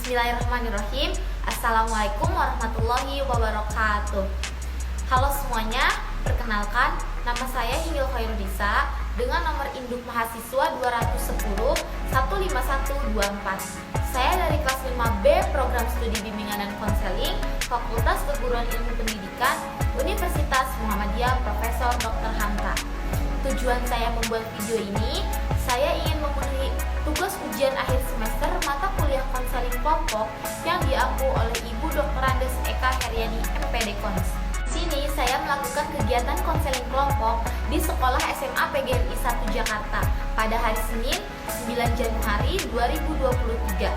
Bismillahirrahmanirrahim. Assalamualaikum warahmatullahi wabarakatuh. Halo semuanya, perkenalkan nama saya Hinggil Khairudisa dengan nomor induk mahasiswa 210 15124. Saya dari kelas 5B Program Studi Bimbingan dan Konseling Fakultas Keguruan Ilmu Pendidikan Universitas Muhammadiyah Profesor Dr. Hamka. Tujuan saya membuat video ini, saya ingin memenuhi tugas ujian akhir semester mata kuliah konseling kelompok yang diampu oleh Ibu Dr. Andes Eka Heriani MPD Kons. Di sini saya melakukan kegiatan konseling kelompok di Sekolah SMA PGRI 1 Jakarta pada hari Senin 9 Januari 2023.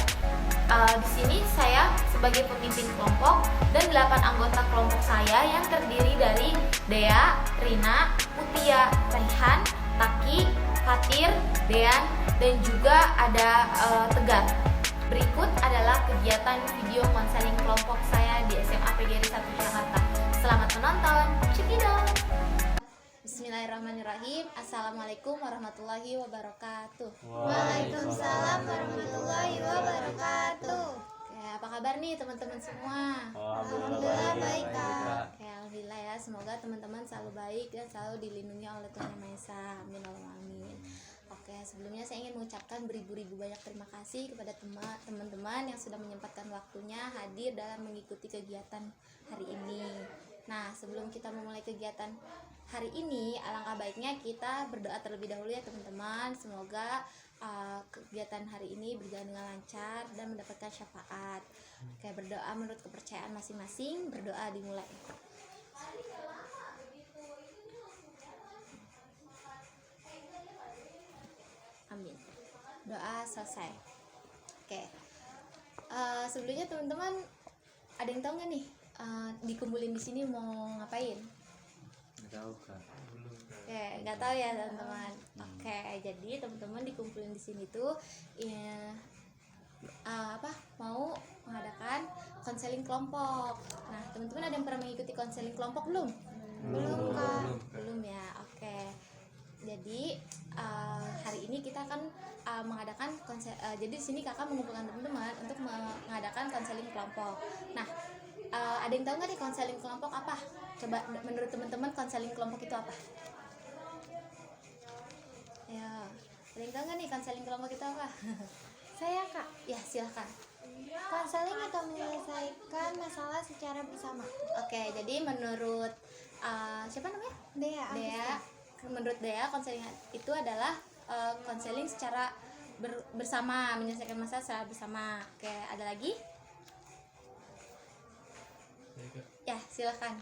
Di sini saya sebagai pemimpin kelompok dan 8 anggota kelompok saya yang terdiri dari Dea, Rina, Mutia, Raihan, Taki, Fatir, Dean, dan juga ada Tegar. Berikut adalah kegiatan video konseling kelompok saya di SMA PGRI 1 Jakarta. Selamat menonton, check it out. Bismillahirrahmanirrahim. Assalamualaikum warahmatullahi wabarakatuh. Waalaikumsalam warahmatullahi wabarakatuh. Oke, apa kabar nih teman-teman semua? Alhamdulillah baik, Kak. Oke, alhamdulillah ya. Semoga teman-teman selalu baik dan selalu dilindungi oleh Tuhan Yang Maha Esa. Amin Allahumma amin. Oke, sebelumnya saya ingin mengucapkan beribu-ribu banyak terima kasih kepada teman-teman yang sudah menyempatkan waktunya hadir dalam mengikuti kegiatan hari ini. Nah, sebelum kita memulai kegiatan hari ini, alangkah baiknya kita berdoa terlebih dahulu ya teman-teman. Semoga kegiatan hari ini berjalan dengan lancar dan mendapatkan syafaat. Oke, berdoa menurut kepercayaan masing-masing. Berdoa dimulai. Amin. Doa selesai. Oke. Sebelumnya teman-teman ada yang tahu nggak nih dikumpulin di sini mau ngapain? Nggak tahu, Kak. Oke, nggak tahu ya teman-teman. Oke, jadi teman-teman dikumpulin di sini tuh ya, mau mengadakan konseling kelompok. Nah, teman-teman ada yang pernah mengikuti konseling kelompok belum? Belum, Kak. Belum ya. Oke. Jadi hari ini kita akan mengadakan jadi di sini kakak mengumpulkan teman-teman untuk mengadakan konseling kelompok. Nah, ada yang tahu nggak nih konseling kelompok apa? Coba menurut teman-teman konseling kelompok itu apa? Ya, ada yang tahu nggak nih konseling kelompok itu apa? Saya, Kak. Ya, silahkan. Konseling atau menyelesaikan masalah secara bersama. Oke, jadi menurut siapa namanya? Dea. Menurut Dea, konseling itu adalah konseling secara bersama, menyelesaikan masalah secara bersama. Oke, ada lagi? Ya, silakan.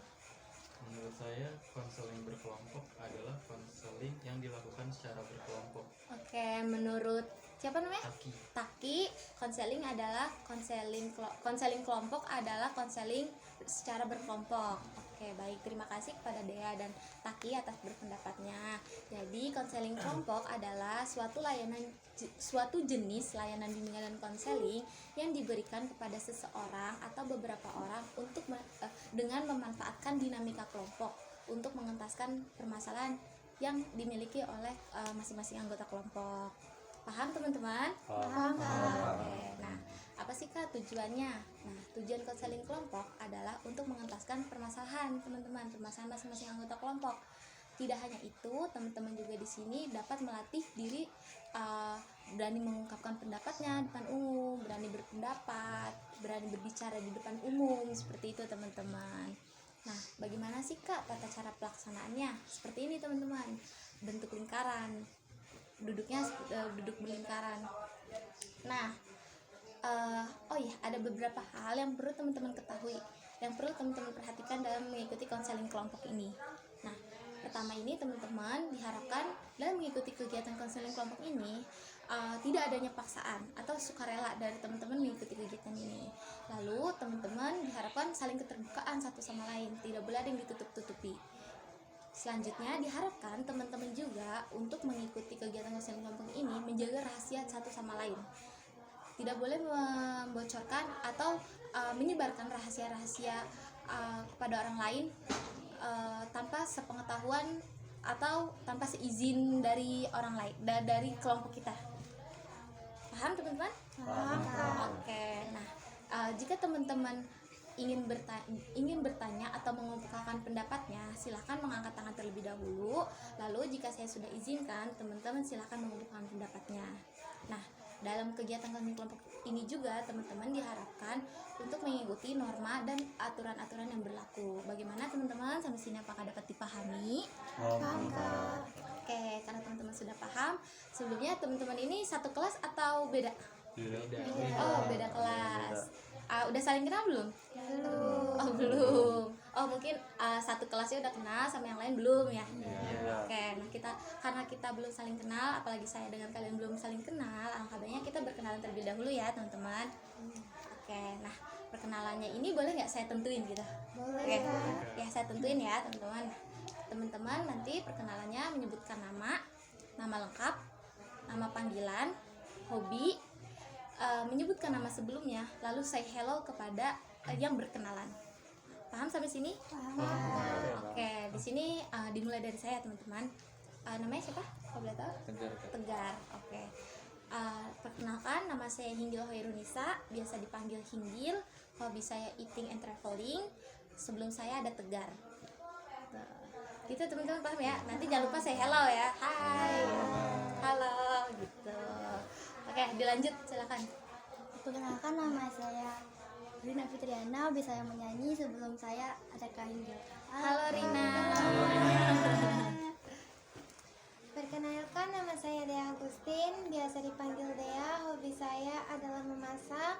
Menurut saya, konseling berkelompok adalah konseling yang dilakukan secara berkelompok. Oke, menurut siapa namanya? Taki, konseling adalah konseling kelompok adalah konseling secara berkelompok. Oke, baik. Terima kasih kepada Dea dan Taki atas berpendapatnya. Jadi, konseling kelompok adalah suatu jenis layanan bimbingan dan konseling yang diberikan kepada seseorang atau beberapa orang untuk dengan memanfaatkan dinamika kelompok untuk mengentaskan permasalahan yang dimiliki oleh masing-masing anggota kelompok. Paham teman-teman? Paham. Oke, nah apa sih Kak tujuannya? Nah, tujuan konseling kelompok adalah untuk mengentaskan permasalahan teman-teman, permasalahan masing-masing anggota kelompok. Tidak hanya itu, teman-teman juga di sini dapat melatih diri berani mengungkapkan pendapatnya di depan umum, berani berpendapat, berani berbicara di depan umum, seperti itu teman-teman. Nah, bagaimana sih Kak tata cara pelaksanaannya? Seperti ini teman-teman, bentuk lingkaran, duduknya duduk berlingkaran. Nah, ada beberapa hal yang perlu teman-teman ketahui, yang perlu teman-teman perhatikan dalam mengikuti konseling kelompok ini. Nah, pertama ini teman-teman diharapkan dalam mengikuti kegiatan konseling kelompok ini tidak adanya paksaan atau sukarela dari teman-teman mengikuti kegiatan ini. Lalu teman-teman diharapkan saling keterbukaan satu sama lain, tidak boleh ada yang ditutup-tutupi. Selanjutnya diharapkan teman-teman juga untuk mengikuti kegiatan konseling kelompok ini menjaga rahasia satu sama lain. Tidak boleh membocorkan atau menyebarkan rahasia-rahasia kepada orang lain tanpa sepengetahuan atau tanpa seizin dari orang lain, dari kelompok kita. Paham teman-teman? Paham. Oke, nah Jika teman-teman ingin bertanya atau mengemukakan pendapatnya, silahkan mengangkat tangan terlebih dahulu. Lalu jika saya sudah izinkan, teman-teman silahkan mengemukakan pendapatnya. Nah, dalam kegiatan kami kelompok ini juga teman-teman diharapkan untuk mengikuti norma dan aturan-aturan yang berlaku. Bagaimana teman-teman sampai sini, apakah dapat dipahami? Oke, karena teman-teman sudah paham, sebelumnya teman-teman ini satu kelas atau beda? Beda. Oh, beda kelas. Udah saling kenal belum? Belum. Oh, belum. Oh, mungkin satu kelasnya udah kenal, sama yang lain belum ya? Iya. Oke, nah karena kita belum saling kenal, apalagi saya dengan kalian belum saling kenal, alangkah baiknya kita berkenalan terlebih dahulu ya teman-teman. Oke, nah perkenalannya ini boleh nggak saya tentuin gitu? Boleh, Oke, Kak. ya saya tentuin ya teman-teman. Teman-teman nanti perkenalannya menyebutkan nama lengkap, nama panggilan, hobi, menyebutkan nama sebelumnya, lalu say hello kepada yang berkenalan. Paham sampai sini? Paham. Oke, di sini dimulai dari saya teman-teman. Namanya siapa? Kalau boleh tahu? Tegar. Tegar. Oke. Perkenalkan, nama saya Hinggil Hoirunisa, biasa dipanggil Hinggil. Hobi saya eating and traveling. Sebelum saya ada Tegar. Gitu teman-teman, paham ya? Nanti jangan lupa say hello ya. Hai. Halo gitu. Oke, dilanjut silakan. Perkenalkan, nama saya Rina Fitriana, hobi saya menyanyi. Sebelum saya ada Kak Hinggil. Halo Rina. Perkenalkan, nama saya Dea Agustin, biasa dipanggil Dea. Hobi saya adalah memasak.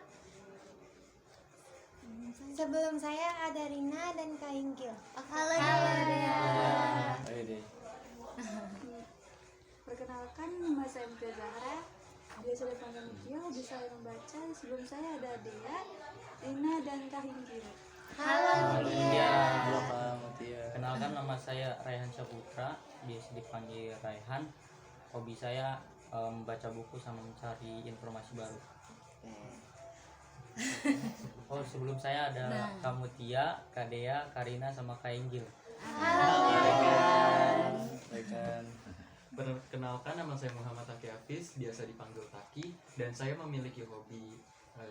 Sebelum saya ada Rina dan Kak Hinggil. Halo Dea. Ayo deh. Perkenalkan, nama saya Mutia Zahra, biasa dipanggil Mutia. Hobi saya membaca. Sebelum saya ada Dea, Rina, dan Kak Hinggil. Halo Mutia. Halo Kak Mutia. Kenalkan, nama saya Raihan Saputra, biasa dipanggil Raihan. Hobi saya membaca buku sama mencari informasi baru. Oh, sebelum saya ada Nah. Kak Mutia, Kak Dea, Karina, sama Kak Inggil. Rekan. Perkenalkan, nama saya Muhammad Taki Hafiz, biasa dipanggil Taki, dan saya memiliki hobi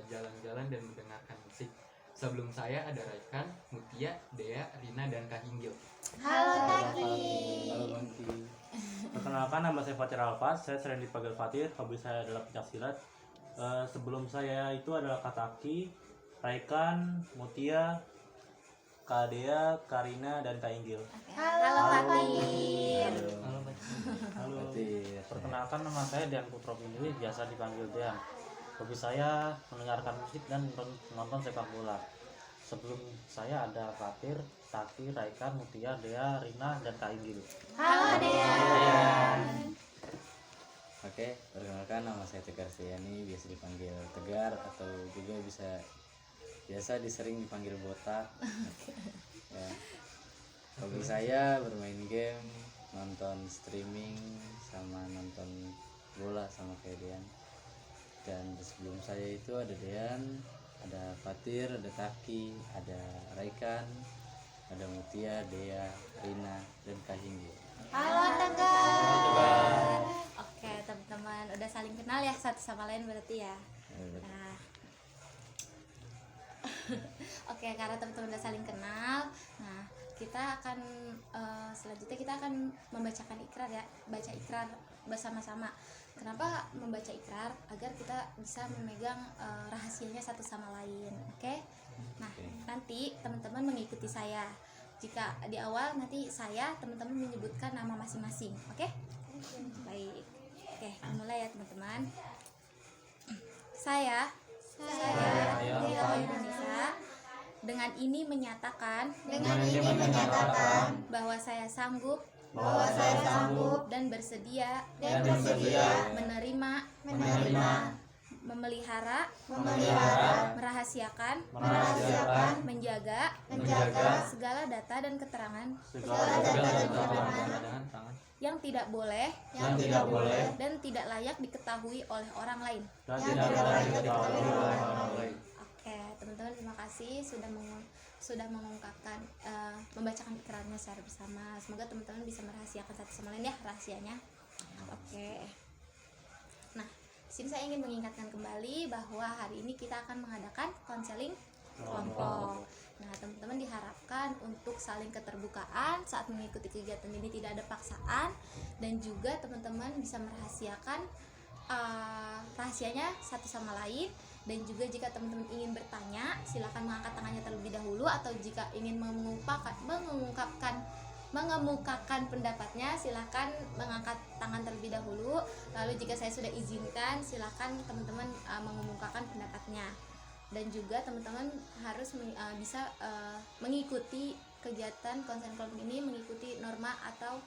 jalan-jalan dan mendengarkan musik. Sebelum saya ada Raikan, Mutia, Dea, Rina, dan Kak Hinggil. Halo Taki. Halo Bangki. Perkenalkan, nama saya Fatir Alfas, saya sering dipanggil Fatir, hobi saya adalah pencaksilat. Sebelum saya itu adalah Kataki, Raikan, Mutia, Kadea, Karina, dan Kak Inggil. Halo Fatir. Halo, Pak. Halo. Fatir. Perkenalkan, nama saya Dean Putro Pinili, biasa dipanggil Dean. Hobi saya mendengarkan musik dan menonton sepak bola. Sebelum saya ada Fatir, Taki, Raikan, Mutia, Dea, Rina, dan Kak Inggil. Halo Dea. Oke, perkenalkan nama saya Tegar Seyani, biasa dipanggil Tegar atau juga biasa disering dipanggil botak. Ya. Hobi saya bermain game, nonton streaming, sama nonton bola sama kayak Dean. Dan sebelum saya itu ada Dean, ada Fatir, ada Taki, ada Raikan, ada Mutia, Dea, Rina, dan Kak Hinggil. Halo Tegar. Oke teman-teman, udah saling kenal ya satu sama lain berarti ya. Nah, oke, karena teman-teman udah saling kenal, nah kita akan selanjutnya kita akan membacakan ikrar ya, baca ikrar bersama-sama. Kenapa membaca ikrar? Agar kita bisa memegang rahasianya satu sama lain. Oke? Nah, nanti teman-teman mengikuti saya. Jika di awal nanti saya, teman-teman menyebutkan nama masing-masing. Oke? Baik. Oke, mulai ya teman-teman. Saya Dea Indonesia dengan ini menyatakan bahwa saya sanggup dan bersedia menerima, memelihara, merahasiakan, menjaga segala data dan keterangan yang tidak boleh dan tidak layak diketahui oleh orang lain. Oke, teman-teman, terima kasih sudah mengungkapkan membacakan ikrarnya secara bersama. Semoga teman-teman bisa merahasiakan satu sama lain ya rahasianya. Oke. Nah, sini saya ingin mengingatkan kembali bahwa hari ini kita akan mengadakan konseling kelompok. Nah, teman-teman diharapkan untuk saling keterbukaan saat mengikuti kegiatan ini, tidak ada paksaan, dan juga teman-teman bisa merahasiakan rahasianya satu sama lain. Dan juga jika teman-teman ingin bertanya, silakan mengangkat tangannya terlebih dahulu, atau jika ingin mengemukakan pendapatnya, silakan mengangkat tangan terlebih dahulu. Lalu jika saya sudah izinkan, silakan teman-teman mengemukakan pendapatnya. Dan juga teman-teman harus bisa mengikuti kegiatan konsen kelompok ini, mengikuti norma atau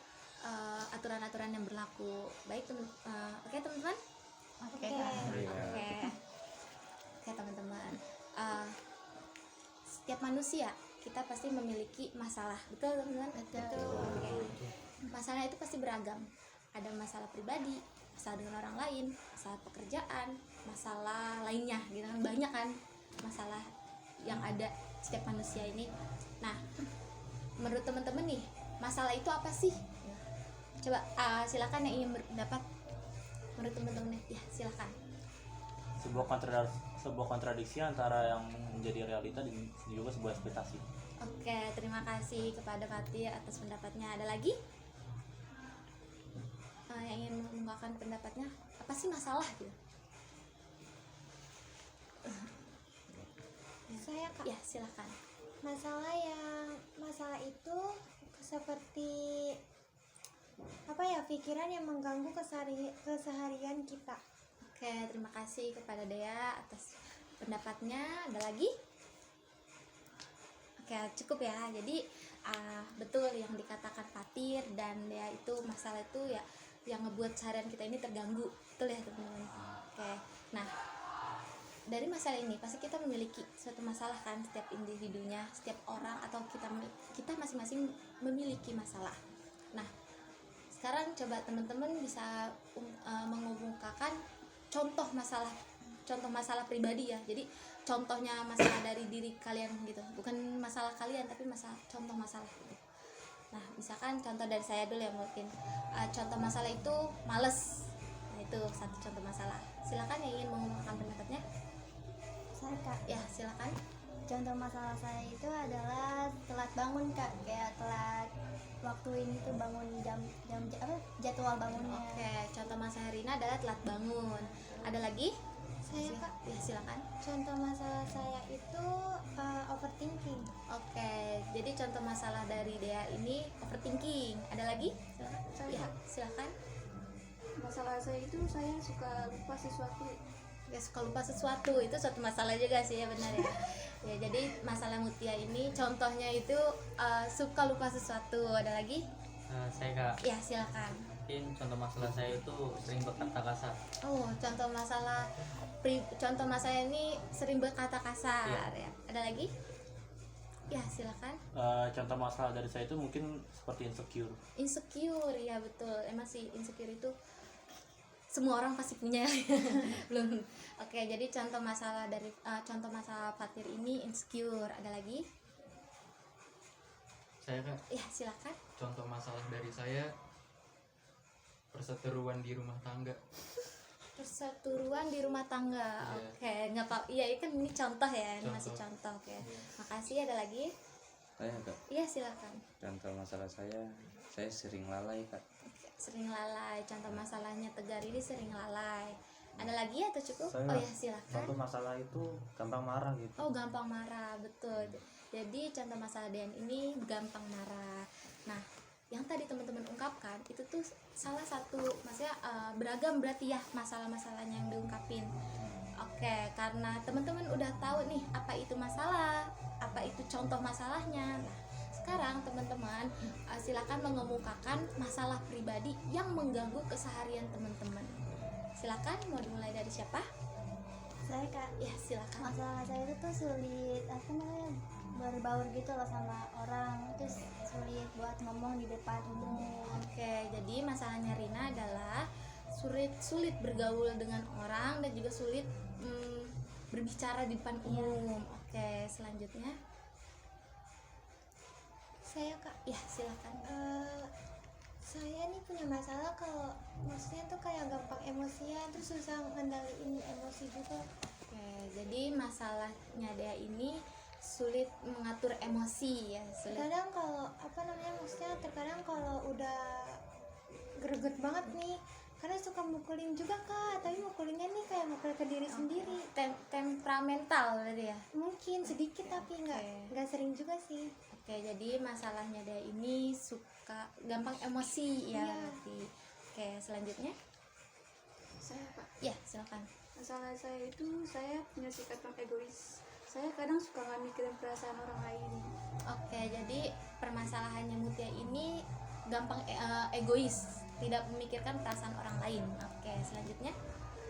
aturan-aturan yang berlaku. Baik oke teman-teman. Oke teman-teman, setiap manusia kita pasti memiliki masalah, betul teman-teman? Betul. Masalah itu pasti beragam. Ada masalah pribadi, masalah dengan orang lain, masalah pekerjaan, masalah lainnya gitu kan, banyak kan masalah yang ada setiap manusia ini. Nah, menurut teman-teman nih, masalah itu apa sih? Coba silakan yang ingin berpendapat. Menurut teman-teman ya, silakan. Sebuah kontradiksi antara yang menjadi realita dan juga sebuah ekspektasi. Oke, terima kasih kepada Fatir atas pendapatnya. Ada lagi yang ingin mengungkapkan pendapatnya? Apa sih masalah gitu? Saya Kak. Ya, silakan. Masalah itu seperti apa ya, pikiran yang mengganggu keseharian kita. Oke, terima kasih kepada Dea atas pendapatnya. Ada lagi? Oke, cukup ya. Jadi betul yang dikatakan Fatir dan Dea, itu masalah itu ya yang ngebuat seharian kita ini terganggu. Betul ya teman-teman? Oke. Nah, dari masalah ini pasti kita memiliki suatu masalah kan, setiap individunya, setiap orang, atau kita masing-masing memiliki masalah. Nah, sekarang coba teman-teman bisa mengemukakan contoh masalah pribadi ya. Jadi contohnya masalah dari diri kalian gitu, bukan masalah kalian tapi contoh masalah gitu. Nah, misalkan contoh dari saya dulu ya, mungkin contoh masalah itu males. Nah, itu satu contoh masalah. Silakan yang ingin mengungkapkan pendapatnya. Saya Kak. Ya, silakan. Contoh masalah saya itu adalah telat bangun Kak, kayak telat waktu ini tuh bangun jam jadwal bangunnya. Oke, contoh masalah Rina adalah telat bangun. Ada lagi? Saya Kak. Ya, silakan. Contoh masalah saya itu overthinking. Oke, jadi contoh masalah dari Dea ini overthinking. Ada lagi? Silakan. Ya, silakan. Masalah saya itu saya suka lupa sesuatu. Ya, suka lupa sesuatu itu suatu masalah juga sih ya, benar ya. Ya, jadi masalah Mutia ini contohnya itu suka lupa sesuatu. Ada lagi? Saya Kak, Ya, silakan. mungkin contoh masalah saya itu sering berkata kasar. Oh, contoh masalah ini sering berkata kasar ya. Ada lagi? Ya, silakan. Contoh masalah dari saya itu mungkin seperti insecure. Insecure, ya betul. Emang sih insecure itu semua orang pasti punya. Belum. Oke, jadi contoh masalah Fatir ini insecure. Ada lagi? Saya Kak, Ya, silakan. contoh masalah dari saya perseteruan di rumah tangga. Perseteruan di rumah tangga. Iya. Oke, nggak apa. Iya, kan ini contoh ya, ini masih Contoh. contoh. Oke. Iya. Makasih. Ada lagi? Saya Kak, Iya, silakan. contoh masalah saya sering lalai Kak. Sering lalai. Contoh masalahnya Tegar ini sering lalai. Ada lagi atau cukup? Saya Oh ya, silakan. Satu masalah itu gampang marah gitu. Oh, gampang marah, betul. Jadi contoh masalah Dean ini gampang marah. Nah, yang tadi teman-teman ungkapkan itu tuh salah satu, maksudnya beragam berarti ya masalah-masalahnya yang diungkapin. Oke, karena teman-teman udah tahu nih apa itu masalah, apa itu contoh masalahnya. Nah, sekarang teman-teman silakan mengemukakan masalah pribadi yang mengganggu keseharian teman-teman. Silakan, mau dimulai dari siapa? Saya Kak. Ya, silakan. Masalah saya itu tuh sulit berbaur gitu loh sama orang, terus sulit buat ngomong di depan umum. Oke, jadi masalahnya Rina adalah sulit bergaul dengan orang dan juga sulit berbicara di depan umum. Oke, selanjutnya. Saya Kak. Ya, silakan. Saya nih punya masalah kalau maksudnya tuh kayak gampang emosian, terus susah ngendaliin emosi juga. Oke, jadi masalahnya Dea ini sulit mengatur emosi ya, sulit. Terkadang kalau apa namanya, maksudnya terkadang kalau udah greget banget nih, karena suka mukulin juga kak, tapi mukulinnya nih kayak mukul ke diri sendiri. Temperamental berarti ya. Mungkin sedikit tapi nggak sering juga sih. Oke, jadi masalahnya Dea ini suka gampang emosi ya Iya. berarti. Oke, selanjutnya. Saya Pak, Ya, silakan. masalah saya itu saya punya sikap yang egois. Saya kadang suka nggak mikirin perasaan orang lain. Oke, jadi permasalahannya Mutia ini gampang egois, tidak memikirkan perasaan orang lain. Oke, selanjutnya.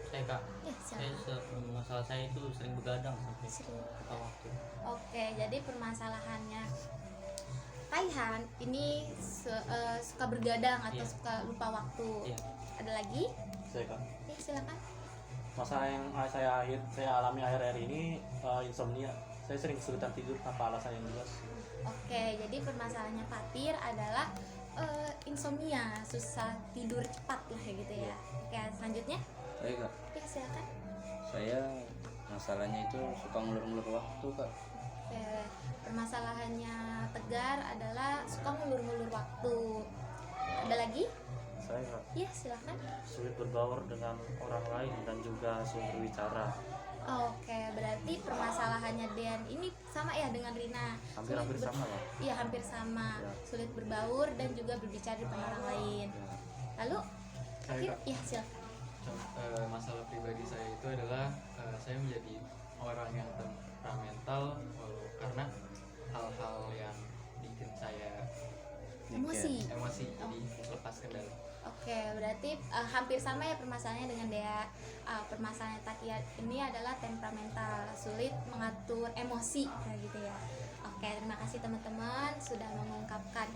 Saya kak, Ya, silakan. masalah saya itu sering begadang sampai Sering. lupa waktu. Oke, jadi permasalahannya Raihan ini suka bergadang atau Iya. suka lupa waktu. Iya. Ada lagi? Saya kak, Ya, silakan. masalah yang saya alami akhir-akhir ini insomnia. Saya sering kesulitan tidur tanpa alasan yang jelas. Oke, jadi permasalahannya Fatir adalah insomnia, susah tidur cepat lah ya gitu ya. Oke, selanjutnya. Baik kak, Ya, silakan. saya masalahnya itu suka ngulur-ngulur waktu kak. Oke, permasalahannya Tegar adalah suka ngulur-ngulur waktu. Ada lagi? Saya Kak, Ya, silakan. sulit berbaur dengan orang lain dan juga sulit berbicara. Oke, berarti permasalahannya Dean ini sama ya dengan Rina. Hampir-hampir Sulit sama lah. Iya, hampir sama. Ya. Sulit berbaur dan juga berbicara di depan orang lain. Lalu, Saya akhir, Kak, ya silakan. masalah pribadi saya itu adalah saya menjadi orang yang temperamental karena hal-hal yang bikin saya Emosi. emosi jadi lepas kendali. Oke, berarti hampir sama ya permasalahannya dengan Dea. Permasalahan Takia ini adalah temperamental, sulit mengatur emosi kayak gitu ya. Oke, terima kasih teman-teman sudah mengungkapkan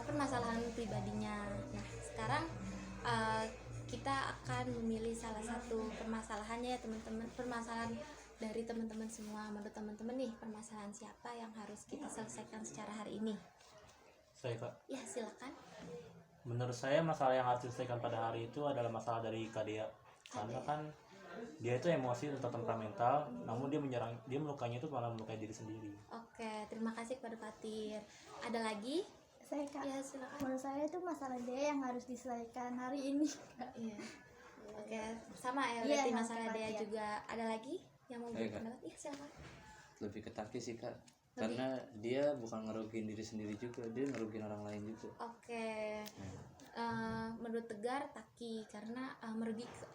permasalahan pribadinya. Nah, sekarang kita akan memilih salah satu permasalahannya ya teman-teman. Permasalahan dari teman-teman semua. Menurut teman-teman nih, permasalahan siapa yang harus kita selesaikan secara hari ini? Saya kak, Ya, silakan. menurut saya masalah yang harus diselesaikan pada hari itu adalah masalah dari Kak Dea. Karena kan dia itu emosi atau temperamental, namun dia melukainya itu malah melukai diri sendiri. Oke, terima kasih kepada Fatir. Ada lagi? Saya kak, Ya, silakan. menurut saya itu masalah dia yang harus diselesaikan hari ini. Iya. Oke, sama ya Iya, berarti sama masalah kayak dia Fatir. juga. Ada lagi yang mau Iya, Kak. berpendapat? Iya, silakan. Lebih ke Taki sih kak, karena dia bukan ngerugiin diri sendiri juga, dia ngerugiin orang lain juga. Oke. Menurut Tegar Taki karena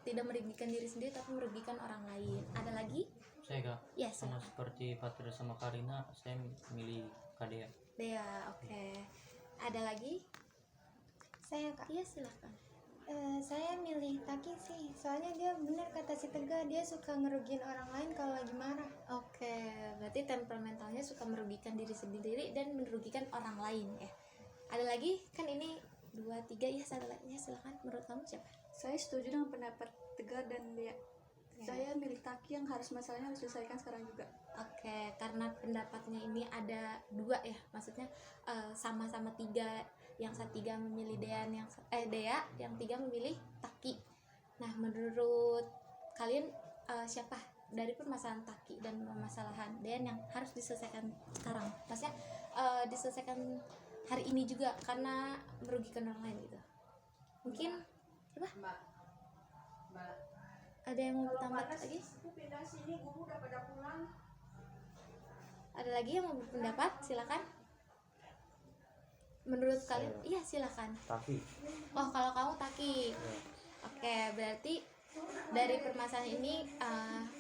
tidak merugikan diri sendiri tapi merugikan orang lain. Ada lagi? Saya kak, Ya, sama silakan. seperti Fatir sama Karina, saya milih Kadea. Dea, oke. Ada lagi? Saya kak, Iya, silakan. saya milih Taki sih, soalnya dia benar kata si Tegar, dia suka ngerugiin orang lain kalau lagi marah. Oke, berarti temperamentalnya suka merugikan diri sendiri dan merugikan orang lain ya. Ada lagi? Kan ini 2, 3 ya, satu lagi. Ya, silakan. Menurut kamu siapa? Saya setuju dengan pendapat Tegar dan Dea. Ya. Saya milih Taki yang harus masalahnya harus diselesaikan sekarang juga. Oke, karena pendapatnya ini ada 2 ya, maksudnya sama-sama 3. Yang 3 memilih Dea, yang 3 memilih Taki. Nah, menurut kalian siapa dari permasalahan Taki dan permasalahan Dea yang harus diselesaikan sekarang? Maksudnya diselesaikan hari ini juga karena merugikan orang lain gitu. Mungkin apa? Ada yang mau bertambah lagi? Ada lagi yang mau berpendapat? Silakan. Menurut kalian? Iya, silakan. Tapi Oh, kalau kamu Taki. Oke, berarti dari permasalahan ini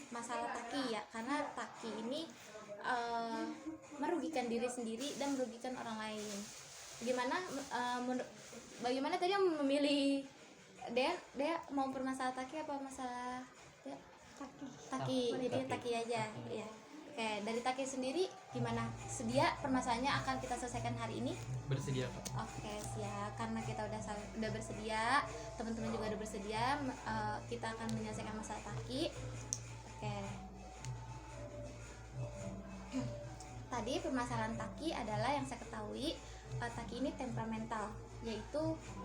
masalah Taki ya, karena Taki ini merugikan diri sendiri dan merugikan orang lain. Bagaimana tadi yang memilih Dea mau permasalahan Taki apa masalah Dea? Taki, jadi Taki aja. Ya. Oke, dari Taki sendiri gimana? Sedia permasalahannya akan kita selesaikan hari ini? Bersedia Kak? Oke, siap. Karena kita udah bersedia, teman-teman juga udah bersedia, kita akan menyelesaikan masalah Taki. Oke. Tadi permasalahan Taki adalah yang saya ketahui, Taki ini temperamental. yaitu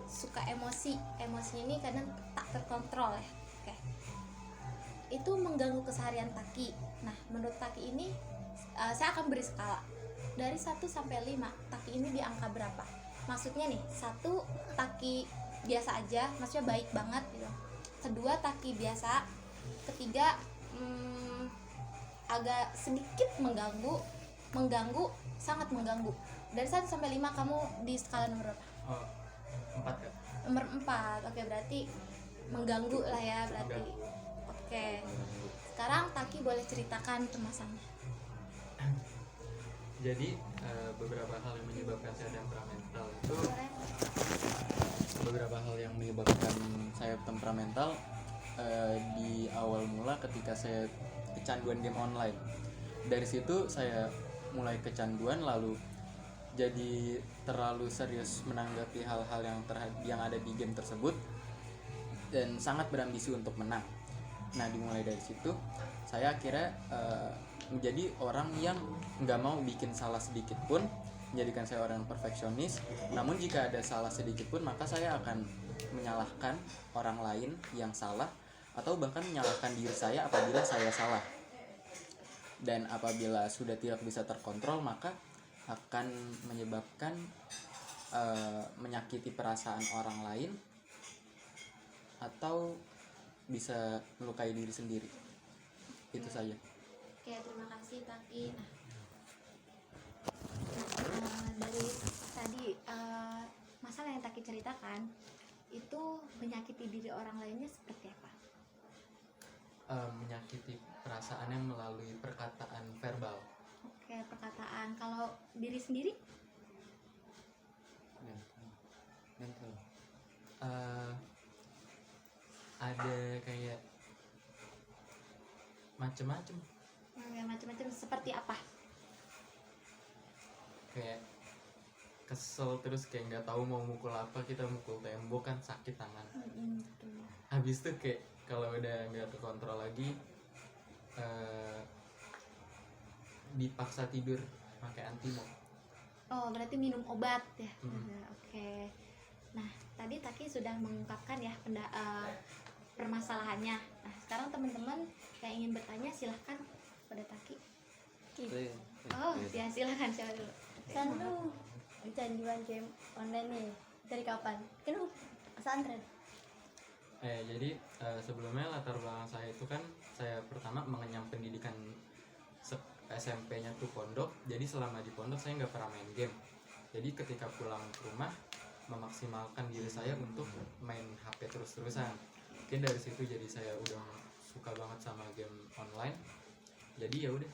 suka emosi. Emosinya ini kadang tak terkontrol ya. Oke. Itu mengganggu keseharian Taki. Nah, menurut Taki ini saya akan beri skala dari 1 sampai 5. Taki ini di angka berapa? Maksudnya nih, 1 Taki biasa aja, maksudnya baik banget gitu. Kedua Taki biasa. Ketiga agak sedikit mengganggu, sangat mengganggu. Dari 1 sampai 5 kamu di skala nomor berapa? Oh, 4 Kak. Nomor 4. Oke, berarti mengganggu lah ya berarti. Oke. Sekarang Taki boleh ceritakan permasalahannya. Jadi beberapa hal yang menyebabkan saya temperamental itu, beberapa hal yang menyebabkan saya temperamental di awal mula ketika saya kecanduan game online. Dari situ saya mulai kecanduan, lalu jadi terlalu serius menanggapi hal-hal yang ada di game tersebut dan sangat berambisi untuk menang. Nah, dimulai dari situ saya akhirnya menjadi orang yang nggak mau bikin salah sedikit pun, menjadikan saya orang perfeksionis. Namun jika ada salah sedikit pun, maka saya akan menyalahkan orang lain yang salah, atau bahkan menyalahkan diri saya apabila saya salah. Dan apabila sudah tidak bisa terkontrol, maka akan menyebabkan menyakiti perasaan orang lain atau bisa melukai diri sendiri. Itu saja. Oke, terima kasih Taki. Dari tadi masalah yang Taki ceritakan itu menyakiti diri orang lainnya seperti apa? Menyakiti perasaannya melalui perkataan verbal. Oke, perkataan. Kalau diri sendiri? Mental. Ada kayak macem-macem, Macam-macam seperti apa? kayak kesel terus kayak nggak tahu mau mukul apa, kita mukul tembok kan sakit tangan. Habis itu kayak kalau udah nggak terkontrol lagi dipaksa tidur pakai antimo. Oh, berarti minum obat ya. Oke. Nah, tadi Taki sudah mengungkapkan ya permasalahannya. Nah, sekarang teman-teman yang ingin bertanya silahkan pada Taki. Oh, ya silahkan siapa dulu. Kan lu kecanduan game online nih dari kapan? Kan lu pesantren. Jadi sebelumnya latar belakang saya itu kan saya pertama mengenyam pendidikan SMP-nya tuh pondok. Jadi selama di pondok saya nggak pernah main game. Jadi ketika pulang ke rumah memaksimalkan diri saya untuk main HP terus-terusan. Mungkin dari situ jadi saya udah suka banget sama game online. Jadi ya udah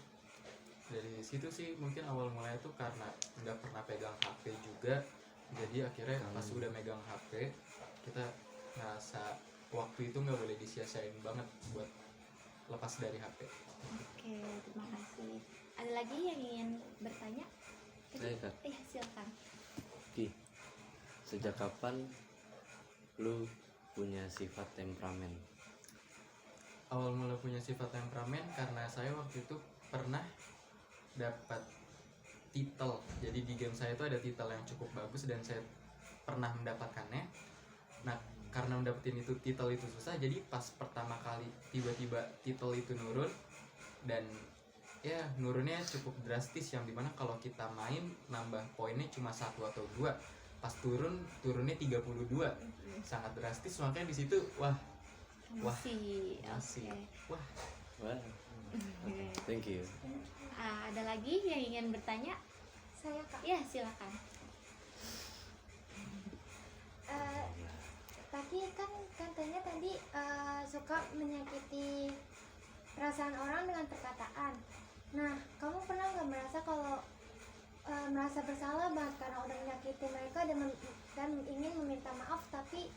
dari situ sih mungkin awal mulanya tuh karena nggak pernah pegang HP juga. Jadi akhirnya pas udah megang HP kita ngerasa waktu itu nggak boleh disia-siain banget buat lepas dari HP. Oke, terima kasih. Ada lagi yang ingin bertanya? Saya, Kak. Silakan. Ki, sejak kapan lu punya sifat temperamen? Awal mula punya sifat temperamen karena saya waktu itu pernah dapat titel. Jadi di game saya itu ada titel yang cukup bagus dan saya pernah mendapatkannya. Nah, karena mendapatkan titel itu susah, jadi pas pertama kali tiba-tiba titel itu nurun, dan ya nurunnya cukup drastis, yang dimana kalau kita main nambah poinnya cuma 1 atau 2, pas turunnya 32, sangat drastis. Makanya di situ wah Emosi. emosi. Oke. Wah, thank you. Ada lagi yang ingin bertanya? Saya Kak. Ya, silakan. Taki kan katanya tadi suka menyakiti perasaan orang dengan perkataan. Nah, kamu pernah nggak merasa kalau merasa bersalah banget karena udah menyakiti mereka dan ingin meminta maaf, tapi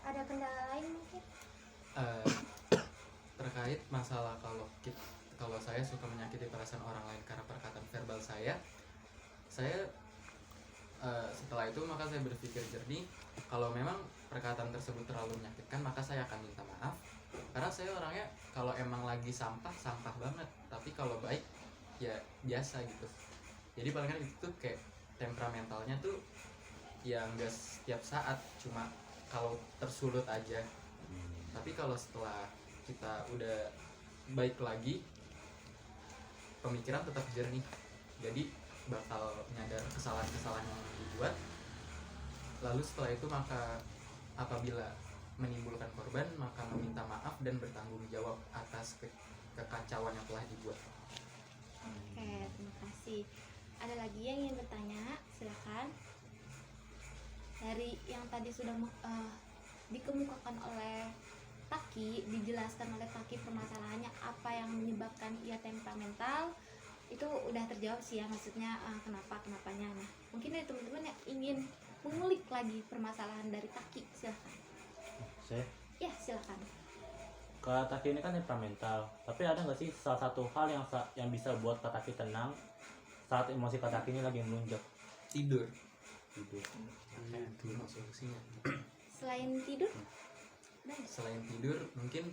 ada kendala lain mungkin? Terkait masalah kalau saya suka menyakiti perasaan orang lain karena perkataan verbal saya setelah itu maka saya berpikir jernih. Kalau memang perkataan tersebut terlalu menyakitkan, maka saya akan minta maaf, karena saya orangnya kalau emang lagi sampah banget, tapi kalau baik ya biasa gitu. Jadi palingan itu tuh kayak temperamentalnya tuh ya nggak setiap saat cuma kalau tersulut aja, tapi kalau setelah kita udah baik lagi, pemikiran tetap jernih, jadi bakal nyadar kesalahan-kesalahan yang dibuat. Lalu setelah itu maka apabila menimbulkan korban, maka meminta maaf dan bertanggung jawab atas kekacauan yang telah dibuat. Oke, terima kasih. Ada lagi yang ingin bertanya? Silakan. Dari yang tadi sudah dikemukakan oleh Taki, dijelaskan oleh Taki permasalahannya apa yang menyebabkan ia temperamental, itu udah terjawab sih ya, maksudnya kenapanya. Nah, mungkin dari teman-teman yang ingin mengulik lagi permasalahan dari Taki, silakan. Saya Ya, silakan. Kak Taki ini kan temperamental, tapi ada nggak sih salah satu hal yang bisa buat Kak Taki tenang saat emosi Kak Taki ini lagi melunjak? Tidur. Tidur. Itu solusinya. Selain tidur, ada nggak? Selain tidur mungkin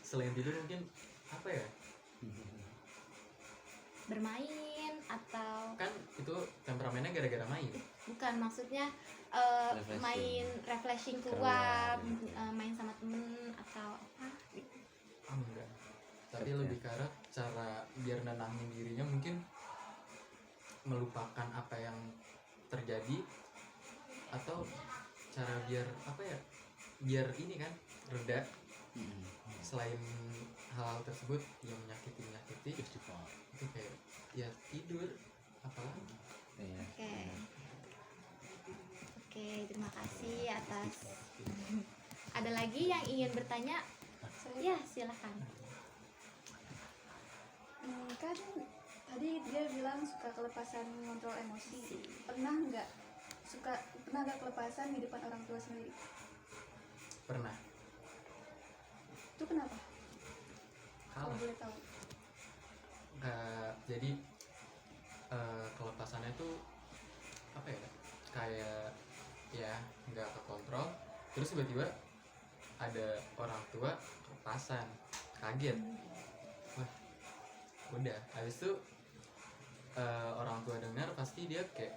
selain tidur mungkin apa ya, Bermain atau kan itu temperamennya gara-gara main. bukan, maksudnya Refreshing. main refreshing Keluar, keluar, gitu. main sama temen atau apa gitu. Enggak, tapi Kerja. lebih ke arah cara biar nenangin dirinya, mungkin melupakan apa yang terjadi, atau cara biar apa ya, biar ini kan reda. Selain hal tersebut yang menyakiti itu kayak ya tidur, apalagi. Iya. Oke, terima kasih atas. Ada lagi yang ingin bertanya? Ya, silakan. Kan tadi dia bilang suka kelepasan mengontrol emosi. Pernah nggak kelepasan di depan orang tua sendiri? Pernah Itu kenapa? Kalau kalah. boleh tahu. Jadi kelepasannya tuh apa ya, kayak ya nggak kekontrol, terus tiba-tiba ada orang tua kelepasan, kaget. Wah, udah habis itu orang tua dengar pasti dia kayak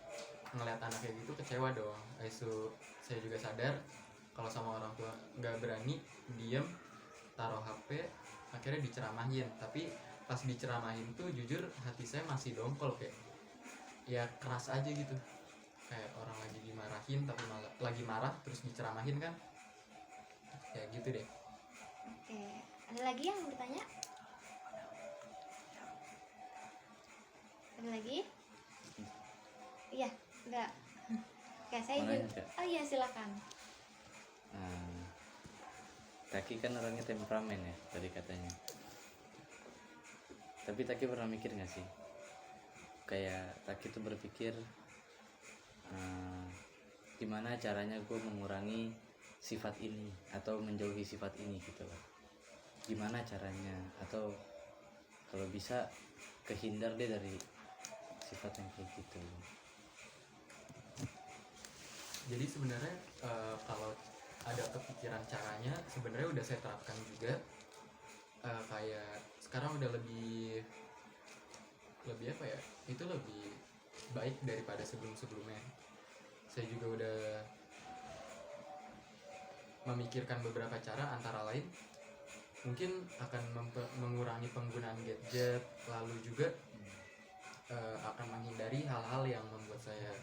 ngeliat anak kayak gitu kecewa dong. Habis itu saya juga sadar kalau sama orang tua nggak berani, diem, taruh HP, akhirnya diceramahin. Tapi pas diceramahin tuh jujur hati saya masih dongkol, kayak ya keras aja gitu, kayak orang lagi dimarahin tapi malah lagi marah terus diceramahin kan, ya gitu deh. Oke, ada lagi yang bertanya? Ada lagi? Iya, enggak. Oke, saya Mau nanya, ingin. Kak? Oh iya, silakan. Nah, Taki kan orangnya temperamen ya tadi katanya. Tapi Taki pernah mikir nggak sih, kayak Taki tuh berpikir gimana caranya gue mengurangi sifat ini atau menjauhi sifat ini gitu loh. Gimana caranya, atau kalau bisa kehindar deh dari sifat yang kayak gitu. Jadi sebenarnya kalau ada kepikiran caranya, sebenarnya udah saya terapkan juga. Kayak sekarang udah lebih apa ya, itu lebih baik daripada sebelumnya. Saya juga udah memikirkan beberapa cara, antara lain mungkin akan mengurangi penggunaan gadget, lalu juga akan menghindari hal-hal yang membuat saya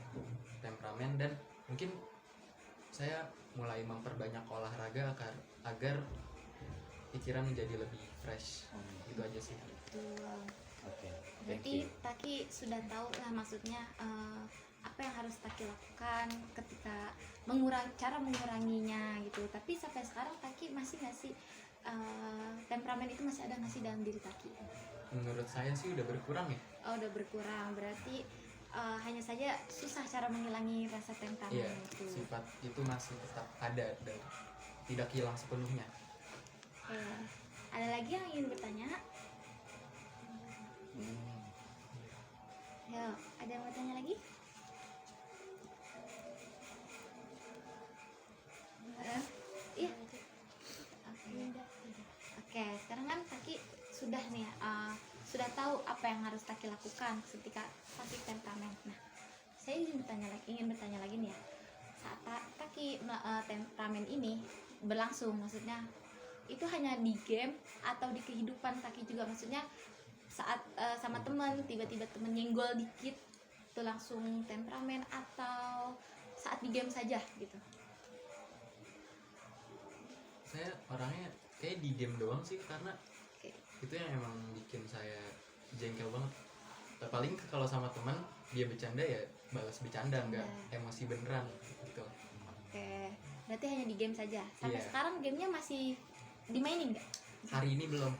temperamen, dan mungkin saya mulai memperbanyak olahraga agar pikiran menjadi lebih fresh. Itu aja sih. Betul. Oke, thank Berarti you. Taki sudah tahu lah maksudnya apa yang harus Taki lakukan ketika cara menguranginya gitu. Tapi sampai sekarang Taki masih nggak sih temperamen itu masih ada nggak sih dalam diri Taki? Menurut saya sih udah berkurang ya. Oh, udah berkurang. Berarti hanya saja susah cara menghilangi rasa temperamen Iya, itu. sifat itu masih tetap ada dan tidak hilang sepenuhnya. Oke. Ada lagi yang ingin bertanya? Ya, ada yang mau tanya lagi? Iya. Oke, sekarang kan Taki sudah nih sudah tahu apa yang harus Taki lakukan ketika Taki temperamen. Nah, saya ingin bertanya lagi nih ya, saat Taki temperamen ini berlangsung, maksudnya itu hanya di game atau di kehidupan Taki juga, maksudnya saat sama temen tiba-tiba temen nyenggol dikit itu langsung temperamen, atau saat di game saja gitu? Saya orangnya kayak di game doang sih, karena Oke. itu yang emang bikin saya jengkel banget. Paling kalau sama teman dia bercanda ya balas bercanda, nggak emosi beneran gitu. Oke, berarti hanya di game saja. Sampai Iya. sekarang gamenya masih dimainin nggak? Hari ini belum.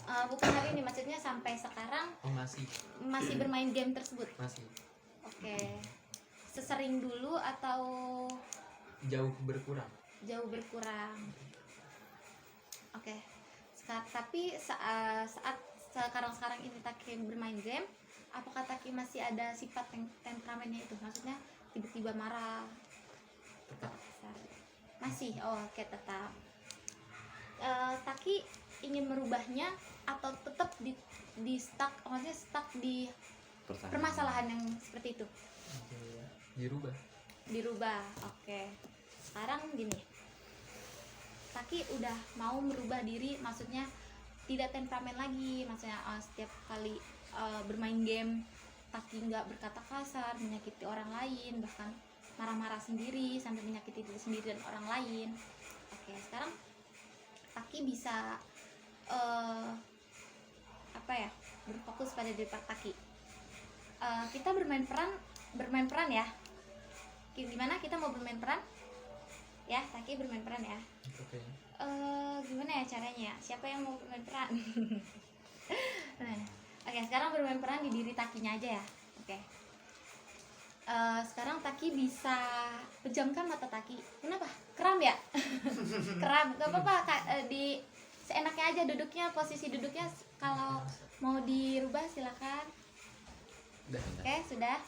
Bukan hari ini, maksudnya sampai sekarang Oh masih bermain game tersebut. masih Oke, sesering dulu atau jauh berkurang. jauh berkurang? Oke, tapi saat sekarang ini Taki bermain game, apakah Taki masih ada sifat temperamennya itu? Maksudnya tiba-tiba marah, Tetap. masih? Oh, oke, tetap. Taki ingin merubahnya atau tetap di stuck, maksudnya stuck di permasalahan yang seperti itu? Dirubah. Oke, sekarang gini, Taki udah mau merubah diri, maksudnya tidak temperamen lagi, maksudnya setiap kali bermain game Taki nggak berkata kasar, menyakiti orang lain, bahkan marah-marah sendiri sampai menyakiti diri sendiri dan orang lain. Oke, sekarang Taki bisa berfokus pada diri Taki. Kita bermain peran ya. Gimana kita mau bermain peran? Ya, Taki bermain peran ya. Oke. Gimana ya caranya? Siapa yang mau bermain peran? Nah, oke, sekarang bermain peran di diri Takinya aja ya. Oke. Sekarang Taki bisa pejamkan mata Taki. Kenapa? Kram ya? Kram, gak apa-apa Kak, di seenaknya aja duduknya, posisi duduknya kalau mau dirubah silakan. Oke, sudah.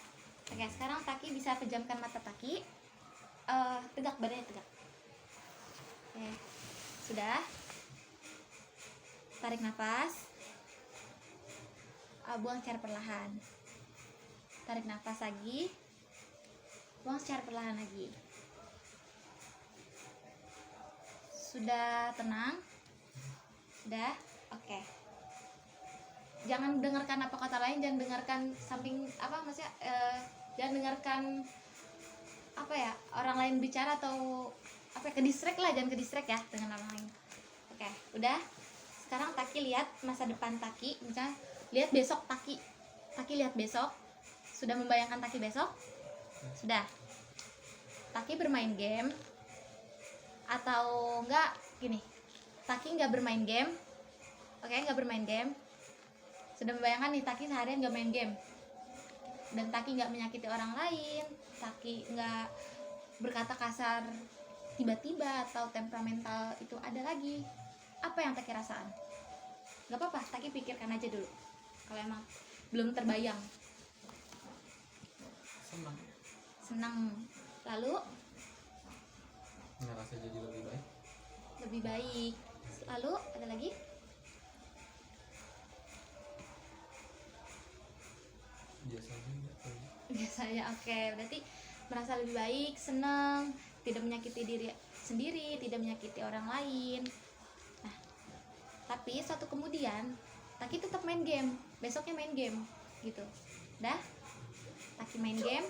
Oke, sekarang Taki bisa pejamkan mata Taki. Tegak, badannya tegak. Oke, sudah. Tarik nafas. Buang secara perlahan. Tarik nafas lagi. Buang secara perlahan lagi. Sudah tenang? Sudah? Oke. Jangan dengarkan apa kata lain, jangan dengarkan maksudnya jangan dengarkan orang lain bicara atau ke distract lah, jangan ke distract ya dengan orang lain. Oke, udah. Sekarang Taki lihat masa depan Taki, misalnya lihat besok Taki lihat besok. Sudah membayangkan Taki besok? Sudah. Taki bermain game atau enggak gini, Taki nggak bermain game. Oke, nggak bermain game. Sudah membayangkan nih Taki seharian nggak main game, dan Taki nggak menyakiti orang lain, Taki nggak berkata kasar tiba-tiba atau temperamental itu ada lagi. Apa yang Taki rasakan? Nggak apa-apa, Taki pikirkan aja dulu kalau emang belum terbayang. Senang. Lalu Ngerasa jadi lebih baik. Lalu ada lagi? Biasanya. Oke, berarti merasa lebih baik, senang, tidak menyakiti diri sendiri, tidak menyakiti orang lain. Nah, tapi suatu kemudian Taki tetap main game, besoknya main game gitu. Dah, Taki main game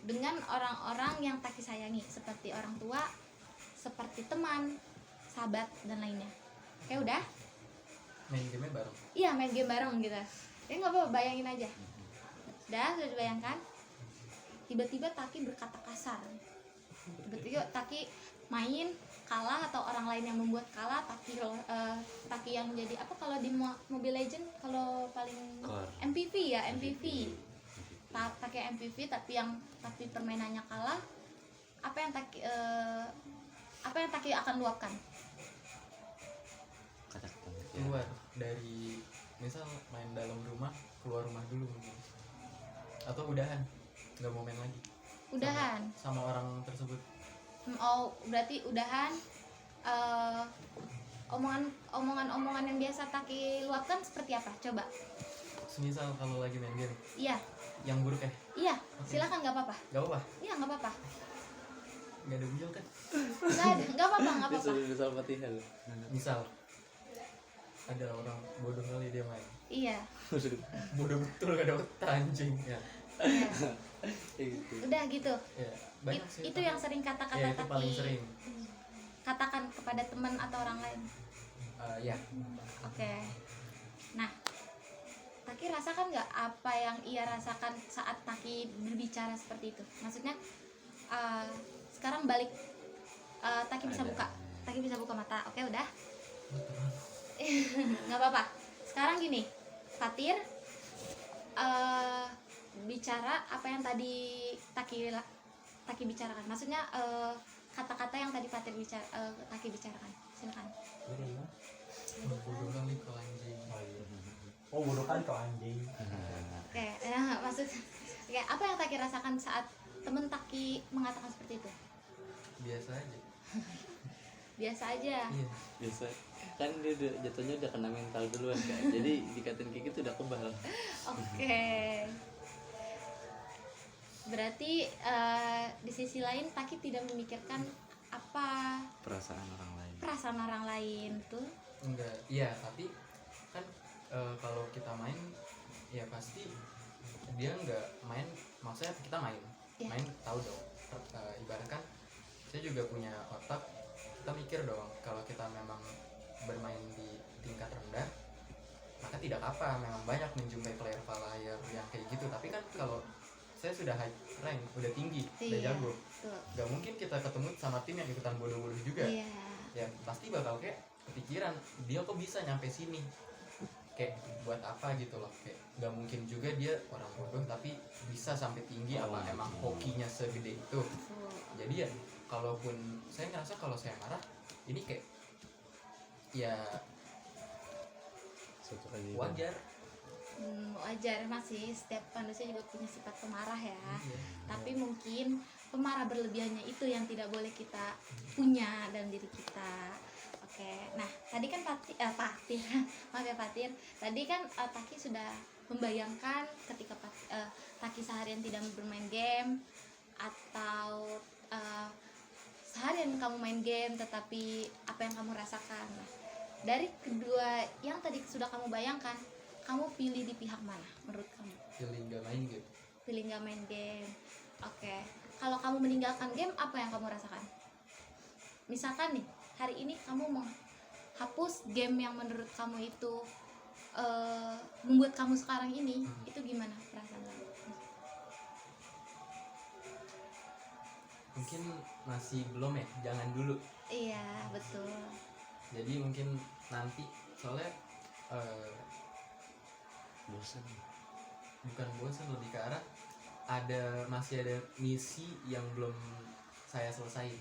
dengan orang-orang yang Taki sayangi, seperti orang tua, seperti teman, sahabat, dan lainnya. Oke, udah? main game bareng. Iya, main game bareng gitu. Ya nggak apa-apa, bayangin aja. Sudah dibayangkan? Tiba-tiba Taki berkata kasar. Tiba-tiba Taki main kalah atau orang lain yang membuat kalah, Taki yang jadi apa kalau di Mobile Legend kalau paling MVP ya, MVP. Taki MVP tapi permainannya kalah. Apa yang Taki akan luapkan? Keluar dari, misal main dalam rumah, keluar rumah dulu mungkin, atau udahan, nggak mau main lagi Udahan. sama orang tersebut. Oh, berarti udahan. Omongan yang biasa Taki luapkan seperti apa? Coba. semisal kalau lagi main game Iya, yang buruk ya, iya, silakan, nggak apa-apa. gak apa, Iya, nggak apa-apa. gak ada bujel kan. Nggak ada, nggak apa-apa, nggak Dia apa-apa. sudah misal Fatihah. Misal ada orang bodoh kali dia main, Iya, bodoh betul gak ada otak anjing ya. iya. Kayak gitu. Udah gitu. Ya, banyak sih Itu yang sering ya, kata-kata itu paling sering. katakan kepada teman atau orang lain. Ya, Oke. Nah, Taki rasakan nggak apa yang ia rasakan saat Taki berbicara seperti itu? Maksudnya, sekarang balik, Taki bisa Ada. buka, Taki bisa buka mata. Oke, udah. Nggak apa-apa. Sekarang gini, Fatir, bicara apa yang tadi Taki bicarakan. Maksudnya kata-kata yang tadi Fatir Taki bicarakan. Silakan. bodoh kali kau anjing. Oh bodoh kan kau anjing. Oke, oke, apa yang Taki rasakan saat temen Taki mengatakan seperti itu? Biasa aja. Biasa aja. Iya. Biasa kan dia jatuhnya udah kena mental duluan kan. Jadi dikatain kayak gitu udah kebal. Oke. Berarti di sisi lain Taki tidak memikirkan apa Perasaan orang lain. perasaan orang lain tuh. Enggak, iya tapi kan kalau kita main ya pasti dia nggak main, maksudnya kita main Iya. main tahu dong. Ibaratkan saya juga punya otak, kita mikir dong kalau kita memang bermain di tingkat rendah maka tidak apa, memang banyak menjumpai player yang kayak gitu. Tapi kan kalau saya sudah high rank, udah tinggi, udah Iya, jago, betul. nggak mungkin kita ketemu sama tim yang ikutan bodoh-bodoh juga. Iya. Ya pasti bakal kayak kepikiran dia kok bisa nyampe sini, kayak buat apa gitu loh. Kayak nggak mungkin juga dia orang bodoh tapi bisa sampai tinggi, apa emang hokinya segede itu. Betul. Jadi ya kalaupun saya ngerasa kalau saya marah ini kayak ya Suatu kali wajar. Wajar, masih setiap manusia juga punya sifat pemarah ya. Iya. Tapi mungkin pemarah berlebihannya itu yang tidak boleh kita punya dalam diri kita. Oke, nah tadi kan Fatir, maaf ya Fatir. Tadi kan Taki sudah membayangkan ketika Taki seharian tidak bermain game atau seharian kamu main game tetapi apa yang kamu rasakan. Nah, dari kedua yang tadi sudah kamu bayangkan, kamu pilih di pihak mana menurut kamu? Pilih nggak main gitu. Pilih nggak main game. Oke, kalau kamu meninggalkan game, apa yang kamu rasakan? Misalkan nih, hari ini kamu menghapus game yang menurut kamu itu membuat kamu sekarang ini, itu gimana perasaan kamu? Mungkin masih belum ya, jangan dulu. Iya, betul. Jadi mungkin nanti, soalnya bosan. bukan bosan, lebih ke arah masih ada misi yang belum saya selesai.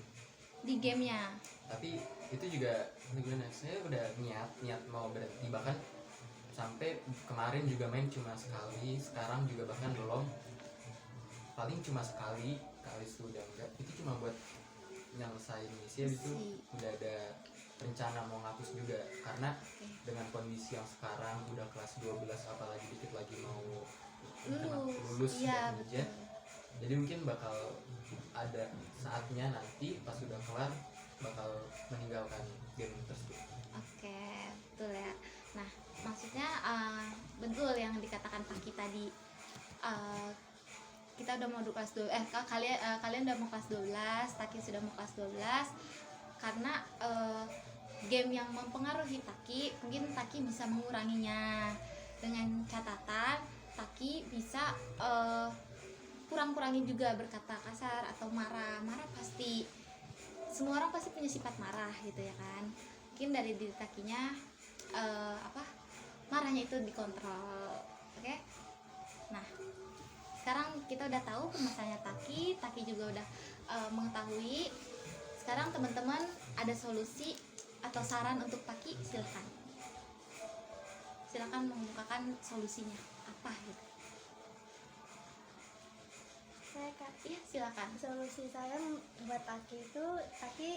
Di gamenya. Tapi itu juga gimana, saya udah niat mau berhenti, bahkan sampai kemarin juga main cuma sekali, sekarang juga bahkan belum, paling cuma sekali sudah enggak, itu cuma buat nyelesain misi. Habis itu udah ada rencana mau ngapus juga, karena dengan kondisi yang sekarang udah kelas 12, apalagi dikit lagi mau lulus Iya, dan betul. ujian. Jadi mungkin bakal ada saatnya nanti pas udah kelar bakal meninggalkan game tersebut. Oke, betul ya. Nah, maksudnya betul yang dikatakan Taki tadi. Kita udah mau kelas 12, kalian udah mau kelas 12, Taki sudah mau kelas 12. Karena game yang mempengaruhi Taki, mungkin Taki bisa menguranginya. Dengan catatan Taki bisa kurang-kurangin juga berkata kasar atau marah pasti, semua orang pasti punya sifat marah gitu ya kan. Mungkin dari diri Takinya marahnya itu dikontrol. Oke. Nah, sekarang kita udah tahu permasalahannya Taki juga udah mengetahui. Sekarang teman-teman ada solusi atau saran untuk Taki, silakan mengemukakan solusinya apa gitu. Saya Kak, Iya, silakan. solusi saya buat Taki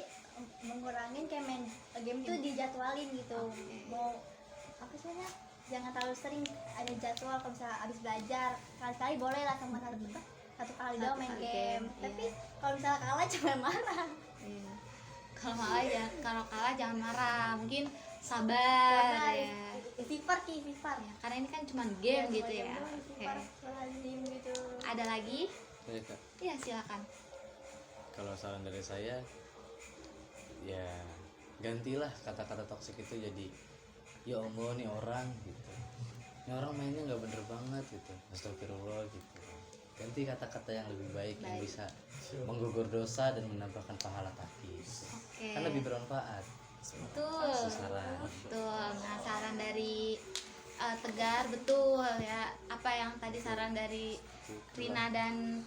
mengurangin kayak main game tuh dijadwalin gitu. Oke. Mau apa sih ya, jangan terlalu sering ada jadwal. Kalau misalnya abis belajar kali-kali boleh lah, sama satu kali doang main game. Tapi kalau misalnya kalah jangan marah. Iya. Kalau kalah jangan marah, mungkin sabar ya. Istighfar ki, istighfar. Ya, karena ini kan cuma game gitu ya. Istighfar, lazim gitu. Ada lagi? Saya, Kak, Iya, silakan. kalau saran dari saya ya gantilah kata-kata toksik itu jadi ya Allah nih orang gitu, ini orang mainnya nggak bener banget gitu, astagfirullah gitu. Ganti kata-kata yang lebih baik, yang bisa menggugur dosa dan menambahkan pahala taki gitu. Oke. Kan lebih bermanfaat. Betul. Itu saran. Betul. Nah, saran dari Tegar betul ya. Apa yang tadi saran dari Rina dan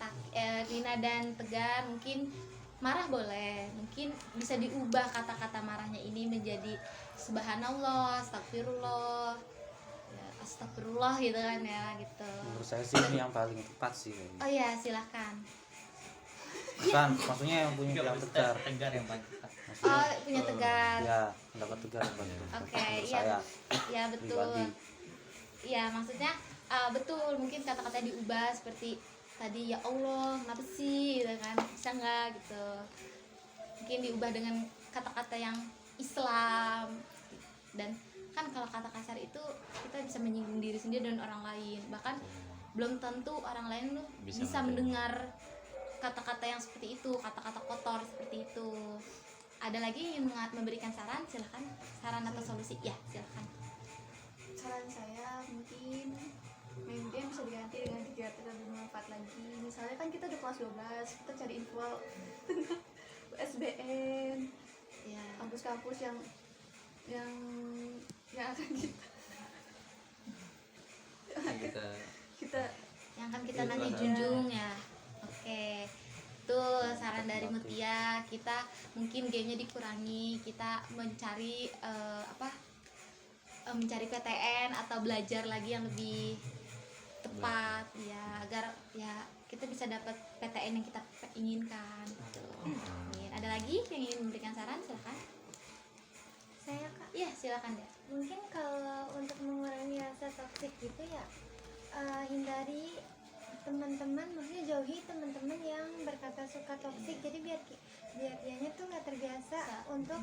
Tegar, mungkin marah boleh, mungkin bisa diubah kata-kata marahnya ini menjadi subhanallah, astagfirullah, ya, astagfirullah gitu kan ya gitu. Menurut saya sih ini yang paling tepat sih kayaknya. Oh ya, silakan. Bukan, maksudnya yang punya yang Tegar. Tegar yang paling tepat. Maksudnya, Oh, punya Tegar. ya pendapat Tegar yang paling tepat. Oke, Menurut iya. saya Ya betul. pribadi. Iya, maksudnya betul, mungkin kata-kata diubah seperti tadi, ya Allah kenapa sih gitu kan, bisa nggak gitu, mungkin diubah dengan kata-kata yang Islam. Dan kan kalau kata kasar itu kita bisa menyinggung diri sendiri dan orang lain, bahkan belum tentu orang lain tuh Bisa bisa menerima. mendengar kata-kata yang seperti itu, kata-kata kotor seperti itu. Ada lagi yang memberikan saran? Silahkan, saran atau solusi. Ya, silahkan. Saran saya mungkin main game bisa diganti dengan kegiatan yang bermanfaat lagi. Misalnya kan kita udah kelas 12, kita cari info tentang SBN, Ya. kampus-kampus yang akan kita Yang akan kita nanti junjung ya. Oke, tuh saran dari Mutia. Kita mungkin gamenya dikurangi, kita mencari mencari PTN atau belajar lagi yang lebih tepat ya, agar ya kita bisa dapat PTN yang kita inginkan gitu. Amin. Ada lagi yang ingin memberikan saran? Silakan. Saya Kak, Iya, silakan deh. mungkin kalau untuk mengurangi rasa toksik gitu ya, hindari teman-teman, maksudnya jauhi teman-teman yang berkata suka toksik. Jadi biar dianya tuh nggak terbiasa untuk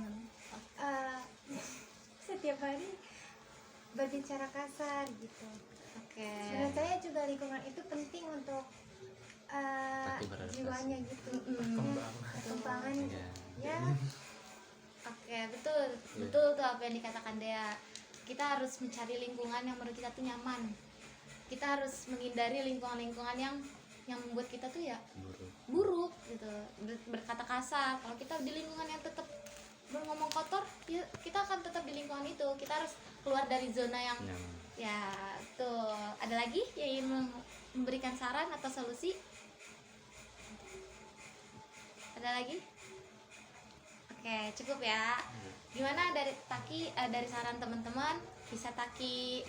setiap hari berbicara kasar gitu. Oke. Menurut saya juga lingkungan itu penting untuk Tapi beradaptasi. jiwanya gitu, Perkembangan. perkembangan Iya. ya. Oke, betul. Betul tuh apa yang dikatakan Dea. Kita harus mencari lingkungan yang menurut kita tuh nyaman. Kita harus menghindari lingkungan-lingkungan yang membuat kita tuh ya buruk gitu, berkata kasar. Kalau kita di lingkungan yang tetap berngomong kotor, ya kita akan tetap di lingkungan itu. Kita harus keluar dari zona yang Nyaman. ya tuh. Ada lagi yang ingin memberikan saran atau solusi? Ada lagi? Oke, cukup ya. Gimana dari Taki, dari saran teman-teman, bisa Taki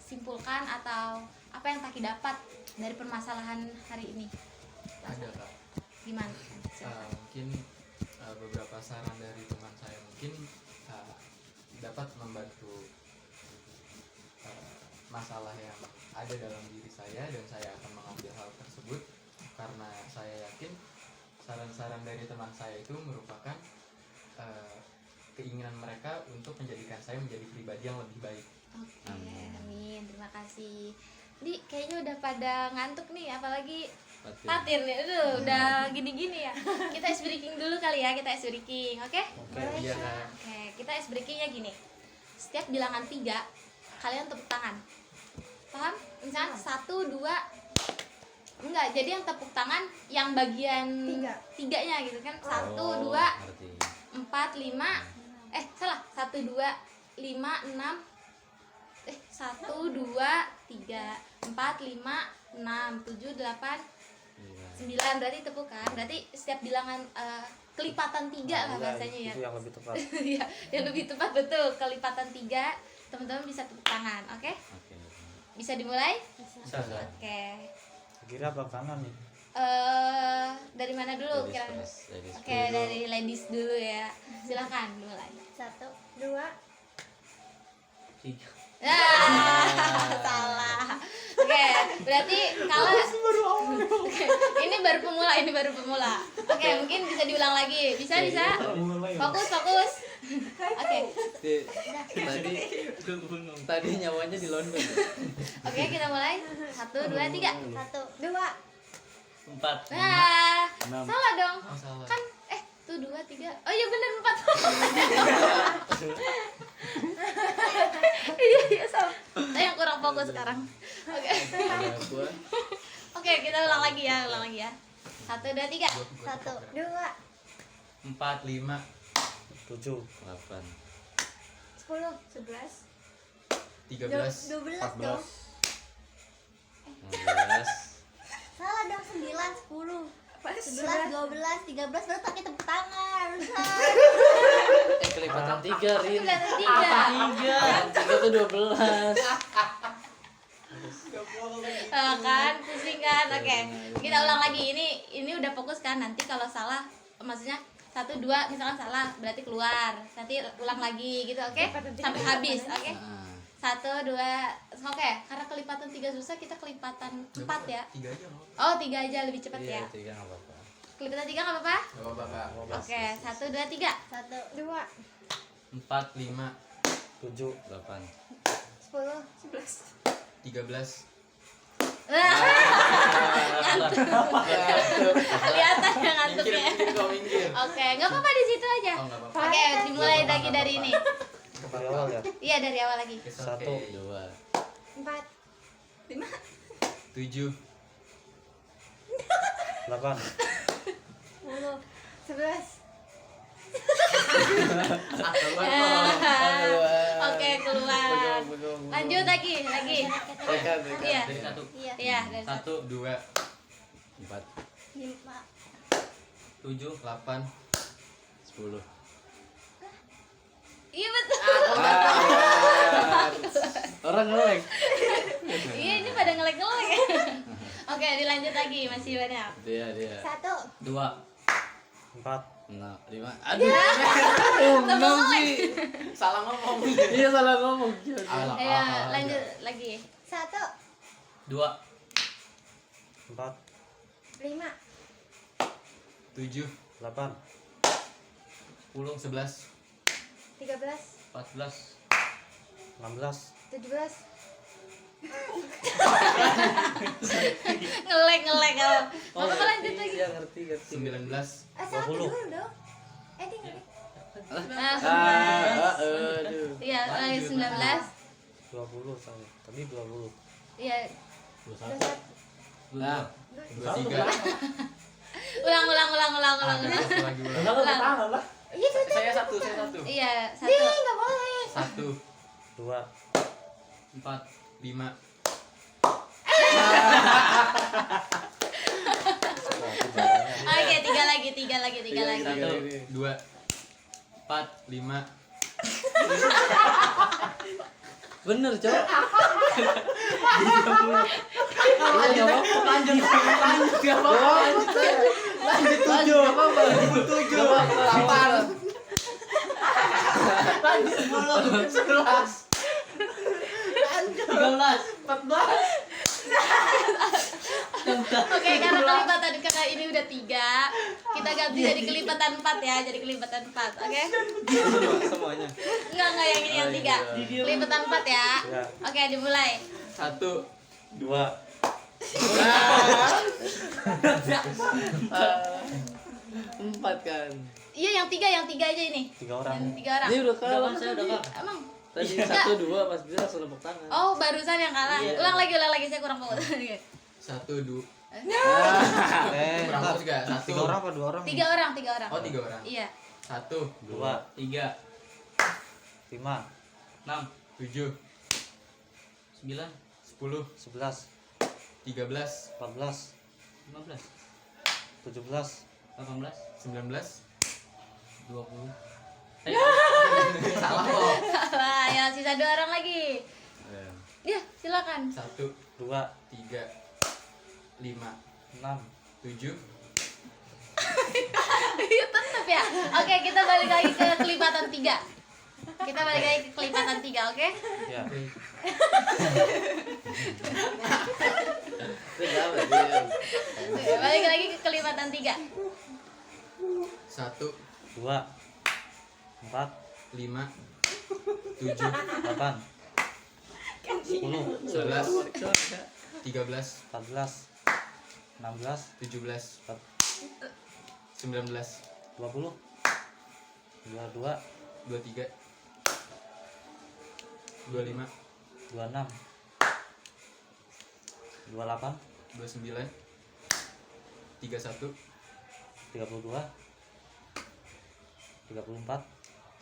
simpulkan atau apa yang Taki dapat dari permasalahan hari ini? Ada Kak. Gimana? Mungkin beberapa saran dari teman saya mungkin dapat membantu masalah yang ada dalam diri saya, dan saya akan mengambil hal tersebut karena saya yakin saran-saran dari teman saya itu merupakan keinginan mereka untuk menjadikan saya menjadi pribadi yang lebih baik. Oke, amin. Terima kasih. Di kayaknya udah pada ngantuk nih, apalagi Fatir nih. Aduh, udah gini-gini ya. Kita ice breaking dulu kali ya, kita ice breaking, oke? Iya Kak. Oke, kita ice breakingnya gini. Setiap bilangan 3, kalian tepuk tangan. Paham? Misalnya 1, 2. Enggak, jadi yang tepuk tangan yang bagian tiganya gitu kan. 1, 2, 4, 5. Salah. 1, 2, 5, 6. 1, 2, 3, 4, 5, 6, 7, 8, 9. Berarti tepuk kan? Berarti setiap bilangan kelipatan 3 lah bahasanya ya. Itu yang lebih tepat. Iya, yang lebih tepat betul. Kelipatan 3, teman-teman bisa tepuk tangan, oke? Bisa dimulai? Bisa. Oke. Kira apa kanan nih? Dari mana dulu? Ladies Kira? first, ladies Oke, dari ladies dulu ya. Silakan mulai. 1, 2, 3. Salah. Oke, berarti kalau ini baru pemula. Oke, mungkin bisa diulang lagi. Bisa. Fokus. Oke. Tadi nyawanya di London. Oke, kita mulai. 1 2 3. 1 2 4. Nah, Enam. salah dong. Oh, salah. Kan 1 2 3. Oh iya benar 4. Iya salah. Saya yang kurang fokus sekarang. Oke. Ada gua. Oke, kita ulang lagi ya. 1 2 3. 1 2 4 5 7 8 10 11 13 12 14 dong. 15 Salah dong 9 10 11 12 13 baru pakai tepuk tangan. kelipatan 3 Rin. Kelihatan 3. 3 tuh 12. Kan pusing kan. Oke. Kita ulang lagi. Ini udah fokus kan. Nanti kalau salah maksudnya 1 2 misalkan salah berarti keluar. Nanti ulang lagi gitu, oke? Sampai habis, oke? Nah, 1 2 oke. Karena kelipatan 3 susah, kita kelipatan 4 ya. 3 aja loh. Oh, 3 aja lebih cepat iya, ya. 3 enggak apa-apa. Kelipatan 3 enggak apa-apa? Gak apa-apa kak. Oke, 1 2 3. 1 2 4 5 7 8 10 13 Ngantuk. Kelihatan ya ngantuknya. minggir. Oke, enggak apa-apa di situ aja. Oh, nggak apa-apa. Oke, dimulai lagi dari ini. dari awal ya. Iya, dari awal lagi. It's 1 okay. 2 4 7 8 10 11 Oke, keluar. Lanjut lagi. Iya. Dari 1. Iya, dari 1 2 4 5 7 8 10. Iya betul. Orang ngelek. Iya, ini pada ngelek-ngelek. Oke, dilanjut lagi, masih banyak. Dia 1 2. 4 5. Aduh. Tambah ngelek. salah ngomong. Iya salah ngomong. Ayo, lanjut lagi. 1 2. 4 5 7 8 10 11 13 14. 16 17 Ngelek kalau. Apa lanjut lagi? Iya ngerti. 19 1 dulu dong. Tinggal Aduh. Iya, lagi 19. 20 saya. Tadi 20. Iya, 21 Nah, 23 ulang. lagi ulang. Ulang. Iya tuh Saya satu Iya, 1. nggak boleh. 1 2 4 5 Oke, 3 lagi. 2 4 5 bener, Cok. lanjut 13. Oke, karena kelipatan karena ini udah 3, kita ganti jadi kelipatan 4 ya, jadi kelipatan 4. Oke? Semuanya. Enggak yang ini yang 3. Kelipatan 4 ya. Iya. Oke, dimulai. 1 2 4 kan. Iya, yang 3 aja ini. 3 orang. Yang 3 orang. Ini udah kalah. Saya udah kalah. Emang Tadi Iya. 1 2 pas dia langsung tepuk tangan. oh, barusan yang kalah. Iya. Ulang lagi, saya kurang fokus. 1 2 Eh, kurang fokus gak? 1 3 orang apa 2 orang? 3 orang. Oh 3 orang. Iya. 1 2 3 5 6. 7 9. 10 11 13 14 15. 17 18. 19 20. salah loh. Salah. Ya, sisa 2 orang lagi. Iya. Ya, silakan. 1 2 3 5 6 7 Iya, tetap ya. Oke, kita balik lagi ke kelipatan 3. Kita balik lagi ke kelipatan 3, oke? Ya. Itu jauh dia. Oke, balik lagi ke kelipatan 3. 1, 2, 4, 5, 7, 8, 10, 11, 13, 14, 16, 17, 19, 20, 22, 23, 25, 26, 28, 29, 31, 32, 34,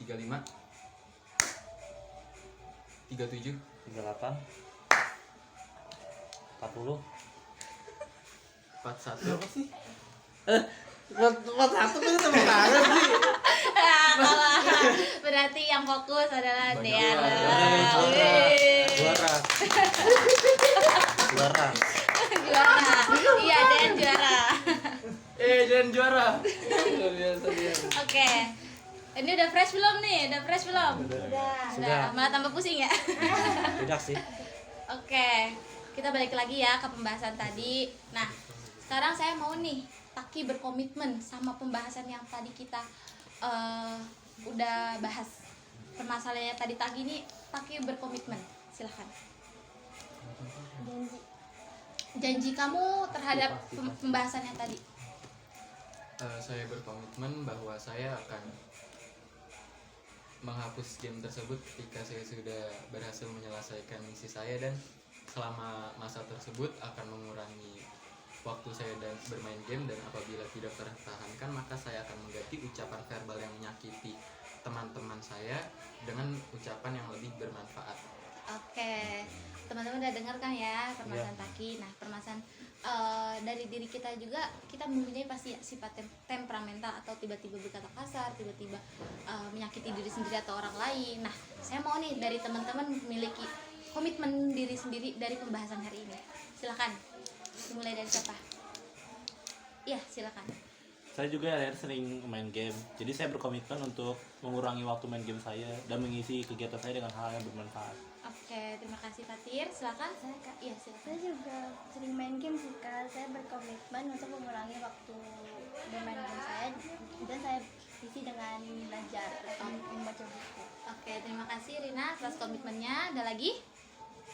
35, 37, 38, 40, 41, Kalah. Berarti yang fokus adalah Deara. juara. Juara. Juara. Iya, Dan juara. dan juara. Luar biasa dia. Oke. Ini udah fresh belum nih? Udah fresh belum? Sudah. Malah tambah pusing ya? Tidak sih. Oke. Kita balik lagi ya ke pembahasan tadi. Nah, sekarang saya mau nih Taki berkomitmen sama pembahasan yang tadi kita udah bahas. Permasalahannya tadi Taki ini Taki berkomitmen. Silahkan. Janji kamu terhadap pembahasan yang tadi. Saya berkomitmen bahwa saya akan menghapus game tersebut ketika saya sudah berhasil menyelesaikan misi saya, dan selama masa tersebut akan mengurangi waktu saya dan bermain game, dan apabila tidak tertahankan maka saya akan mengganti ucapan verbal yang menyakiti teman-teman saya dengan ucapan yang lebih bermanfaat. Oke, teman-teman udah dengar kan ya permasalahan Taki. Nah, permasalahan dari diri kita juga, kita mempunyai pasti sifat temperamental atau tiba-tiba berkata kasar, tiba-tiba menyakiti diri sendiri atau orang lain. Nah, saya mau nih dari teman-teman memiliki komitmen diri sendiri dari pembahasan hari ini. Silakan. Dimulai dari siapa? Iya, silakan. Saya juga ya sering main game. Jadi saya berkomitmen untuk mengurangi waktu main game saya dan mengisi kegiatan saya dengan hal yang bermanfaat. Oke, terima kasih Fatir. Silakan. Iya, silakan. Saya juga sering main game sih Kak. Saya berkomitmen untuk mengurangi waktu bermain game saya dan saya isi dengan belajar atau membaca buku. Oke, terima kasih Rina atas komitmennya. Ada lagi?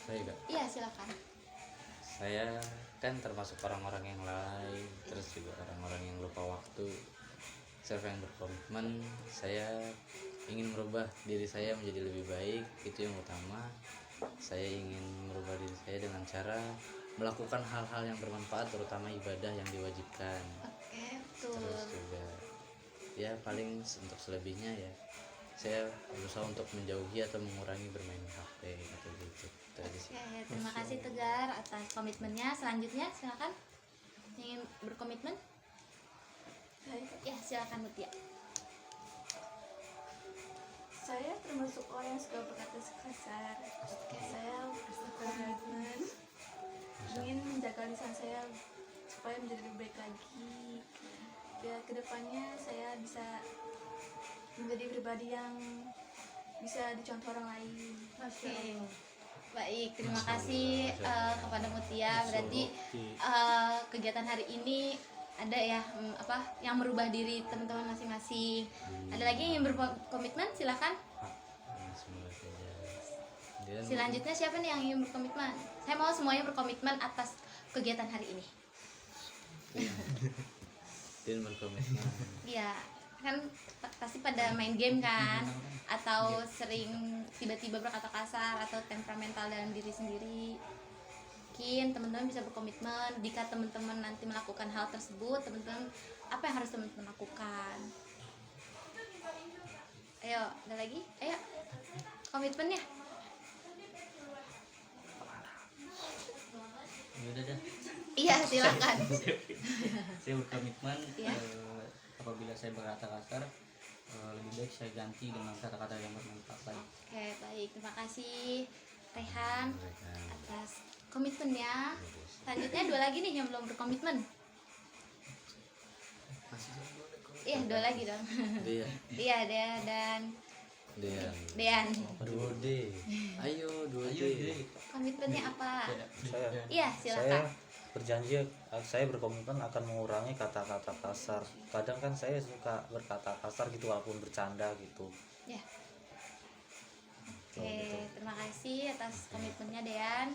Saya enggak. Iya, silakan. Saya kan termasuk orang-orang yang lalai, terus juga orang-orang yang lupa waktu. Saya yang berkomitmen, saya ingin merubah diri saya menjadi lebih baik, itu yang utama. Saya ingin merubah diri saya dengan cara melakukan hal-hal yang bermanfaat, terutama ibadah yang diwajibkan. Oke, betul. Terus juga ya paling untuk selebihnya ya saya berusaha untuk menjauhi atau mengurangi bermain HP atau gitu. Itu aja sih. Oke, terima kasih Tegar atas komitmennya. Selanjutnya silakan ingin berkomitmen. Ya, silakan Mutia. Saya termasuk orang yang suka berkata kasar. Saya berkomitmen ingin menjaga lisan saya supaya menjadi lebih baik lagi. Ya, kedepannya saya bisa menjadi pribadi yang bisa dicontoh orang lain. Oke. Baik, terima kasih kepada Mutia. Berarti kegiatan hari ini ada ya yang merubah diri teman-teman masing-masing. Ada lagi yang berkomitmen? Silakan. Semoga saja. Dan Selanjutnya siapa nih yang ingin berkomitmen? Saya mau semuanya berkomitmen atas kegiatan hari ini. dan berkomitmen. Iya, kan pasti pada main game kan, atau sering tiba-tiba berkata kasar atau temperamental dalam diri sendiri. Mungkin teman-teman bisa berkomitmen jika teman-teman nanti melakukan hal tersebut, teman-teman apa yang harus teman-teman lakukan? Ayo, ada lagi? Ayo, komitmennya. Udah dah. Iya, silakan. Saya berkomitmen Iya. apabila saya berkata kasar, lebih baik saya ganti dengan kata-kata yang bermanfaat lagi. Oke, baik. Terima kasih Rehan atas komitmennya. Selanjutnya dua lagi nih yang belum berkomitmen. Iya, dua lagi dong. Iya. Iya, ada dan Dean. Dean, 2D. Ayo 2D. komitmennya apa? Saya Iya, saya silakan. berjanji, saya berkomitmen akan mengurangi kata-kata kasar. Kadang kan saya suka berkata kasar gitu walaupun bercanda gitu. Ya. Oke, terima kasih atas komitmennya Dean.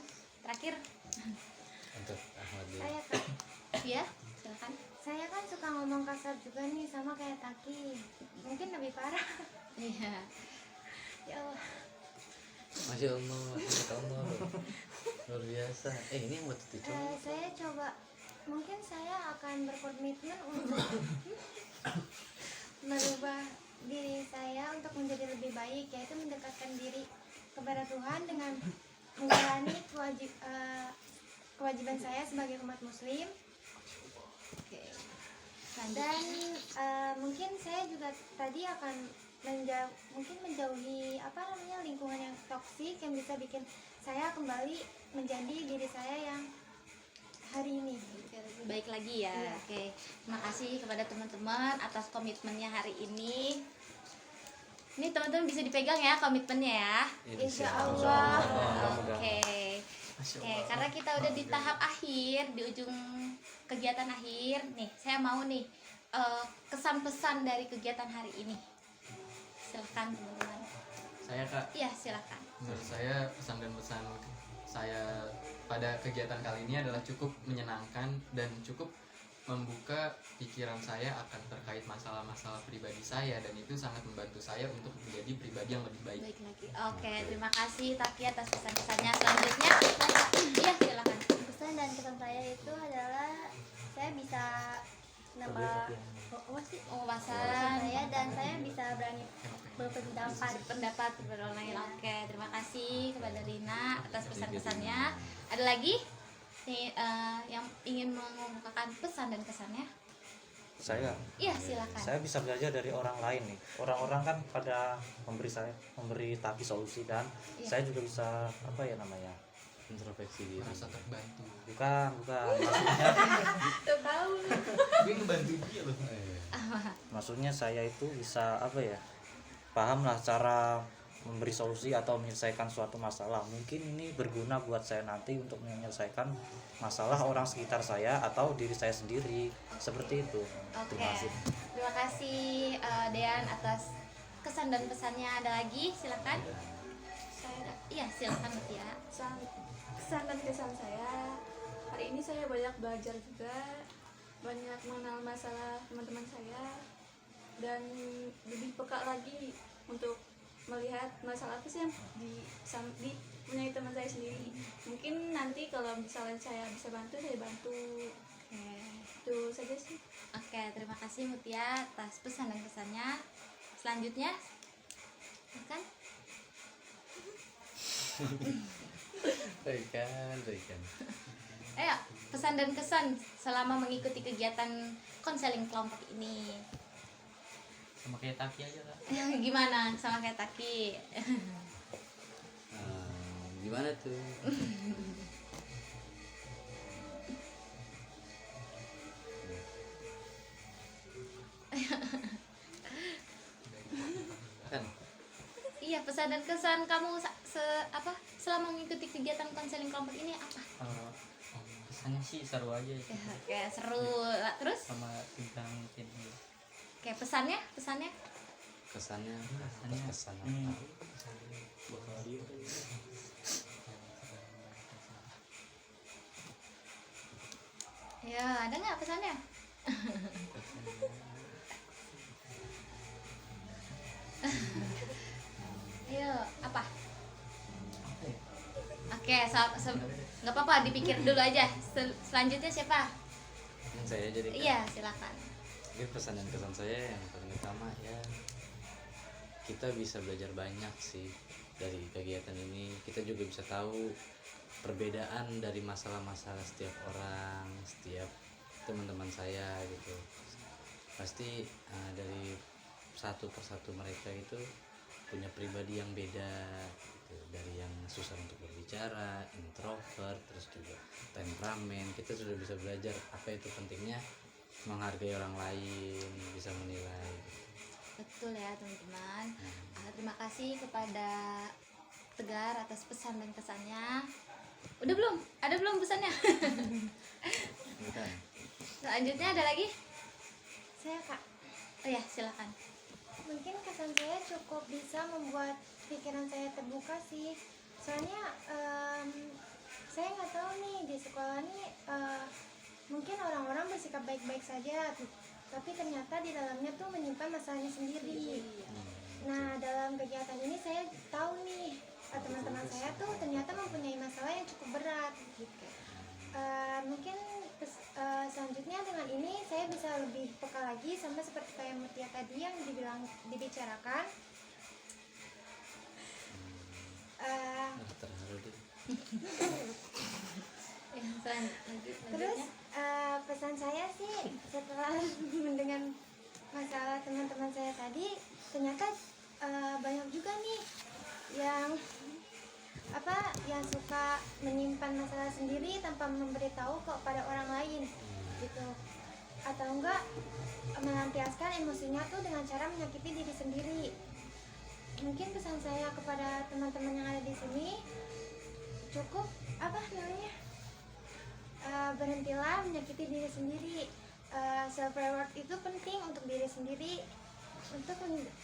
Terakhir, Untuk Ahmad Dean. Saya Kak, ya, silakan. saya kan suka ngomong kasar juga nih sama kayak Taki. Mungkin lebih parah. Iya. Ya Allah. Masya Allah, Masya Allah. Luar biasa. Ini yang buat itu Saya coba, mungkin saya akan berkomitmen untuk merubah diri saya untuk menjadi lebih baik, yaitu mendekatkan diri kepada Tuhan dengan menjalani kewajiban saya sebagai umat muslim. Oke. Dan mungkin saya juga tadi akan menjauhi lingkungan yang toksik yang bisa bikin saya kembali menjadi diri saya yang hari ini. Oke, lebih baik lagi ya. Iya. Oke, terima kasih kepada teman-teman atas komitmennya hari ini. Ini teman-teman bisa dipegang ya komitmennya ya. Insya Allah. Oke. Oke, karena kita udah di tahap akhir, di ujung kegiatan akhir, nih saya mau nih kesan pesan dari kegiatan hari ini. Silakan teman-teman. Saya Kak, Iya, silakan. menurut saya pesan dan pesan saya pada kegiatan kali ini adalah cukup menyenangkan dan cukup membuka pikiran saya akan terkait masalah-masalah pribadi saya, dan itu sangat membantu saya untuk menjadi pribadi yang lebih baik. Baik lagi. Oke, terima kasih Taki atas pesan-pesannya. Selanjutnya, iya silakan. Pesan dan kesan saya itu adalah saya bisa nambah Wawasan saya dan saya bisa berani pendapat beberapa lain. Oke, terima kasih kepada Rina atas pesan-pesannya. Ada lagi nih, yang ingin mengungkapkan pesan dan kesannya? Saya Iya, silakan. saya bisa belajar dari orang lain nih. Orang-orang kan pada memberi Taki solusi, dan Iya. saya juga bisa introspeksi diri. Merasa terbantu. bukan maksudnya Gue ngebantu dia loh. maksudnya saya itu bisa paham lah cara memberi solusi atau menyelesaikan suatu masalah. Mungkin ini berguna buat saya nanti untuk menyelesaikan masalah orang sekitar saya atau diri saya sendiri, seperti itu. Oke, Terima kasih. terima kasih Dean atas kesan dan pesannya. Ada lagi? Silakan. Saya Iya, silakan Mutia. kesan dan kesan saya hari ini, saya banyak belajar juga, banyak mengenal masalah teman-teman saya, dan lebih peka lagi untuk melihat masalah apa sih yang di punya teman saya sendiri. Mungkin nanti kalau misalnya saya bisa bantu, saya bantu. Oke. Itu saja sih. Oke, terima kasih Mutia atas pesan dan kesannya. Selanjutnya, silakan. Berikan. Ayo, pesan dan kesan selama mengikuti kegiatan konseling kelompok ini. Sama kayak Taki aja Kak. Gimana sama kayak Taki? Gimana tuh? Kan Iya, pesan dan kesan kamu selama mengikuti kegiatan konseling kelompok ini apa? Kesannya sih seru aja Ya, kayak seru. Terus? sama tentang ini. Kayak pesannya? kesannya kesan apa? Ya, ada nggak pesannya? Ayo, apa? Oke, nggak apa-apa, dipikir dulu aja. Selanjutnya siapa? Saya jadi Iya, silakan. mungkin pesan dan kesan saya yang paling utama ya, kita bisa belajar banyak sih dari kegiatan ini. Kita juga bisa tahu perbedaan dari masalah-masalah setiap orang, setiap teman-teman saya gitu. Pasti dari satu persatu mereka itu punya pribadi yang beda gitu. Dari yang susah untuk berbicara, introvert, terus juga temperamen. Kita sudah bisa belajar apa itu pentingnya menghargai orang lain, bisa menilai. Betul ya teman-teman. Terima kasih kepada Tegar atas pesan dan kesannya. Udah belum? Ada belum pesannya? Bukan. Selanjutnya ada lagi? Saya Kak, Oh ya, silakan. mungkin kesan saya cukup bisa membuat pikiran saya terbuka sih. Soalnya saya nggak tahu nih di sekolah nih mungkin orang-orang bersikap baik-baik saja, tapi ternyata di dalamnya tuh menyimpan masalahnya sendiri. Nah, dalam kegiatan ini saya tahu nih teman-teman saya tuh ternyata mempunyai masalah yang cukup berat. Mungkin selanjutnya dengan ini saya bisa lebih peka lagi sama seperti kayak Mutia tadi yang dibicarakan. Terharu deh. Terus pesan saya sih setelah mendengar masalah teman-teman saya tadi, ternyata banyak juga nih yang yang suka menyimpan masalah sendiri tanpa memberitahu kepada orang lain gitu, atau enggak melampiaskan emosinya tuh dengan cara menyakiti diri sendiri. Mungkin pesan saya kepada teman-teman yang ada di sini cukup berhentilah menyakiti diri sendiri. Self reward itu penting untuk diri sendiri,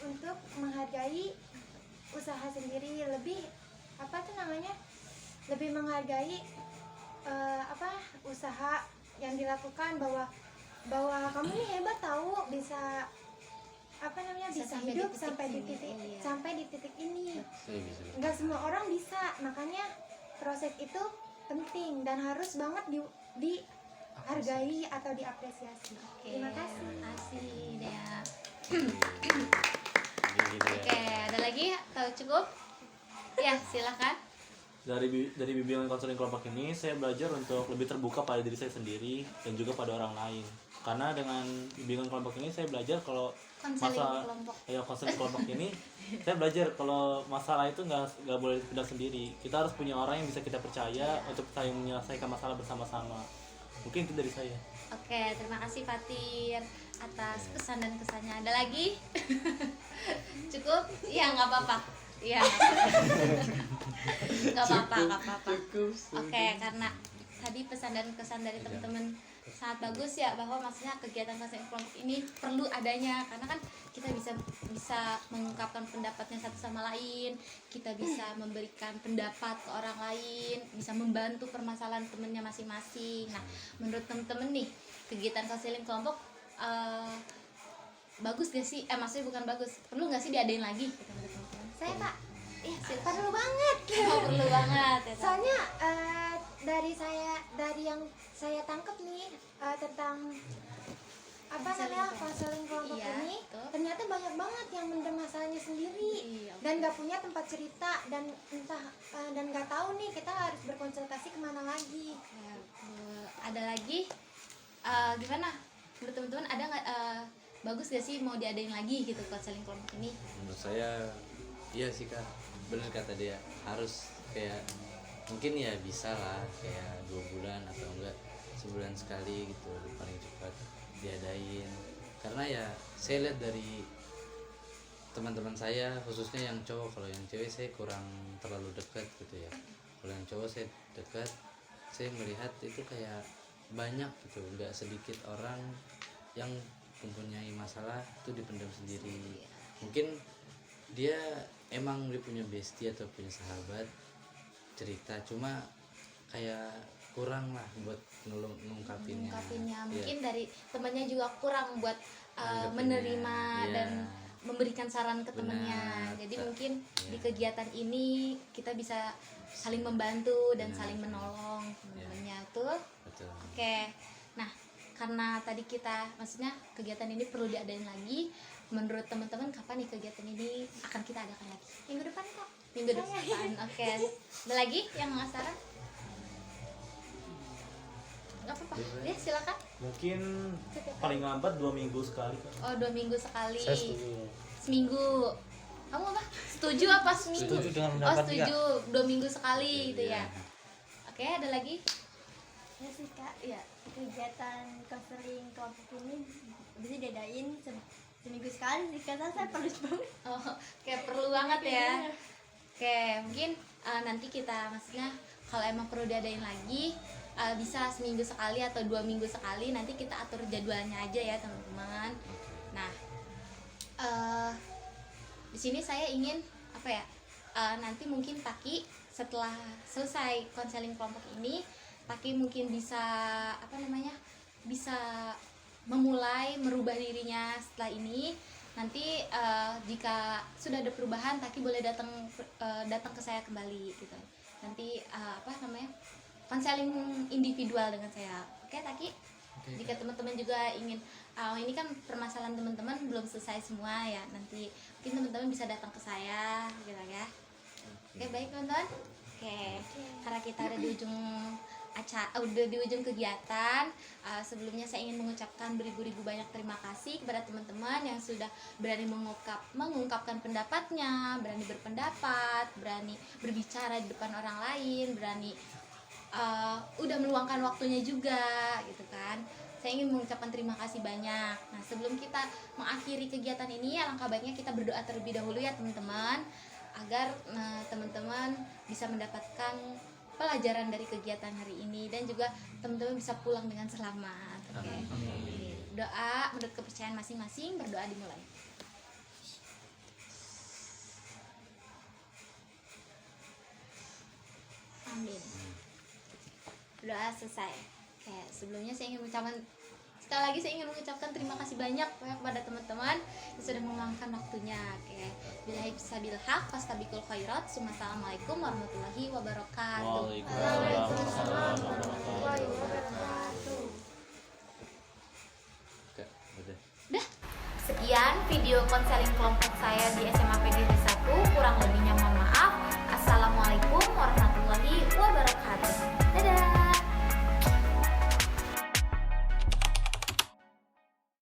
untuk menghargai usaha sendiri, lebih lebih menghargai usaha yang dilakukan, bahwa kamu nih hebat tahu, bisa bisa sampai hidup di titik sampai di ini. titik Iya. sampai di titik ini. Saya bisa. Nggak semua orang bisa, makanya proses itu penting dan harus banget dihargai atau diapresiasi. Terima kasih. Terima kasih Dea. Gitu ya. Oke, ada lagi atau cukup? Ya, silakan. Dari bimbingan konseling kelompok ini saya belajar untuk lebih terbuka pada diri saya sendiri dan juga pada orang lain. Karena dengan bimbingan kelompok ini saya belajar kalau Konseling kelompok. konseling kelompok ini saya belajar kalau masalah itu nggak boleh dipendam sendiri. Kita harus punya orang yang bisa kita percaya untuk saling menyelesaikan masalah bersama-sama. Mungkin itu dari saya. Oke, terima kasih Fatir atas pesan dan kesannya. Ada lagi? Cukup? Iya, nggak apa-apa. Iya, nggak apa-apa. Oke, karena tadi pesan dan kesan dari teman-teman sangat bagus ya, bahwa maksudnya kegiatan konseling kelompok ini perlu adanya, karena kan kita bisa mengungkapkan pendapatnya satu sama lain, kita bisa memberikan pendapat ke orang lain, bisa membantu permasalahan temennya masing-masing. Nah, menurut teman-teman nih, kegiatan konseling kelompok bagus gak sih? Maksudnya bukan bagus, perlu gak sih diadain lagi? Gitu, menurut teman-teman. Saya Kak, Iya, perlu banget. Oh, perlu banget ya. Soalnya dari yang saya tangkap nih tentang konseling kelompok Iya, ini, betul. ternyata banyak banget yang mendem masalahnya sendiri Iya, dan nggak punya tempat cerita, dan nggak tahu nih kita harus berkonsultasi kemana lagi. Ya, ada lagi gimana? Menurut teman-teman ada nggak bagus gak sih mau diadain lagi gitu konseling kelompok ini? Menurut saya iya sih Kak, bener kata dia, harus kayak mungkin ya bisa lah kayak 2 bulan atau enggak sebulan sekali gitu paling cepat diadain. Karena ya saya lihat dari teman-teman saya khususnya yang cowok, kalau yang cewek saya kurang terlalu dekat gitu ya. Kalau yang cowok saya dekat, saya melihat itu kayak banyak gitu, nggak sedikit orang yang mempunyai masalah itu dipendam sendiri. Mungkin dia emang dia punya bestie atau punya sahabat cerita, cuma kayak kurang lah buat ngungkapinnya. Mungkin dari temannya juga kurang buat Nanggepinnya. menerima Iya. dan memberikan saran ke temannya. Benar. Jadi mungkin Iya. di kegiatan ini kita bisa saling membantu dan Benar. saling menolong teman-temannya tuh. Betul. Oke. Nah, karena tadi kita maksudnya kegiatan ini perlu diadain lagi. Menurut teman-teman kapan nih kegiatan ini akan kita adakan lagi? Minggu depan Kak. Minggu depan. Oke. Ada lagi yang penasaran? Gak apa-apa. Ya, silakan. Mungkin paling lambat 2 minggu sekali Kak. Oh, 2 minggu sekali. Saya setuju. Seminggu. Kamu apa? Setuju apa seminggu? Setuju dengan Oh, pendapat dia. setuju. 2 minggu sekali gitu Iya. ya. Oke, ada lagi? Ya sih Kak, ya kegiatan konseling kelompok ini bisa diadain seminggu sekali sih karena saya perlu banget. Oh, kayak perlu banget ya. Oke, mungkin nanti kita maksudnya kalau emang perlu diadain lagi bisa seminggu sekali atau 2 minggu sekali, nanti kita atur jadwalnya aja ya teman-teman. Nah, di sini saya ingin apa ya? Nanti mungkin Taki setelah selesai konseling kelompok ini, Taki mungkin bisa apa namanya? Bisa memulai merubah dirinya setelah ini. Nanti jika sudah ada perubahan, Taki boleh datang ke saya kembali gitu. Nanti apa namanya, konseling individual dengan saya. Oke Taki? Jika teman-teman juga ingin ini kan permasalahan teman-teman belum selesai semua ya, nanti mungkin teman-teman bisa datang ke saya gitu ya. Oke baik teman-teman. Oke, karena kita ada di ujung udah di ujung kegiatan, sebelumnya saya ingin mengucapkan beribu-ribu banyak terima kasih kepada teman-teman yang sudah berani mengungkapkan pendapatnya, berani berpendapat, berani berbicara di depan orang lain, berani udah meluangkan waktunya juga gitu kan. Saya ingin mengucapkan terima kasih banyak. Nah sebelum kita mengakhiri kegiatan ini, alangkah baiknya kita berdoa terlebih dahulu ya teman-teman, agar teman-teman bisa mendapatkan pelajaran dari kegiatan hari ini dan juga teman-teman bisa pulang dengan selamat. Oke. Doa menurut kepercayaan masing-masing, berdoa dimulai. Amin. Doa selesai. Oke, sebelumnya saya ingin mengucapkan sekali lagi saya ingin mengucapkan terima kasih banyak kepada teman-teman yang sudah meluangkan waktunya. Oke. Billahi sabil haq fastabiqul khairat. Assalamualaikum warahmatullahi wabarakatuh. Waalaikumsalam warahmatullahi wabarakatuh. Dah. Sekian video konseling kelompok saya di SMA PGRI 1. Kurang lebihnya mohon maaf. Assalamualaikum warahmatullahi wabarakatuh.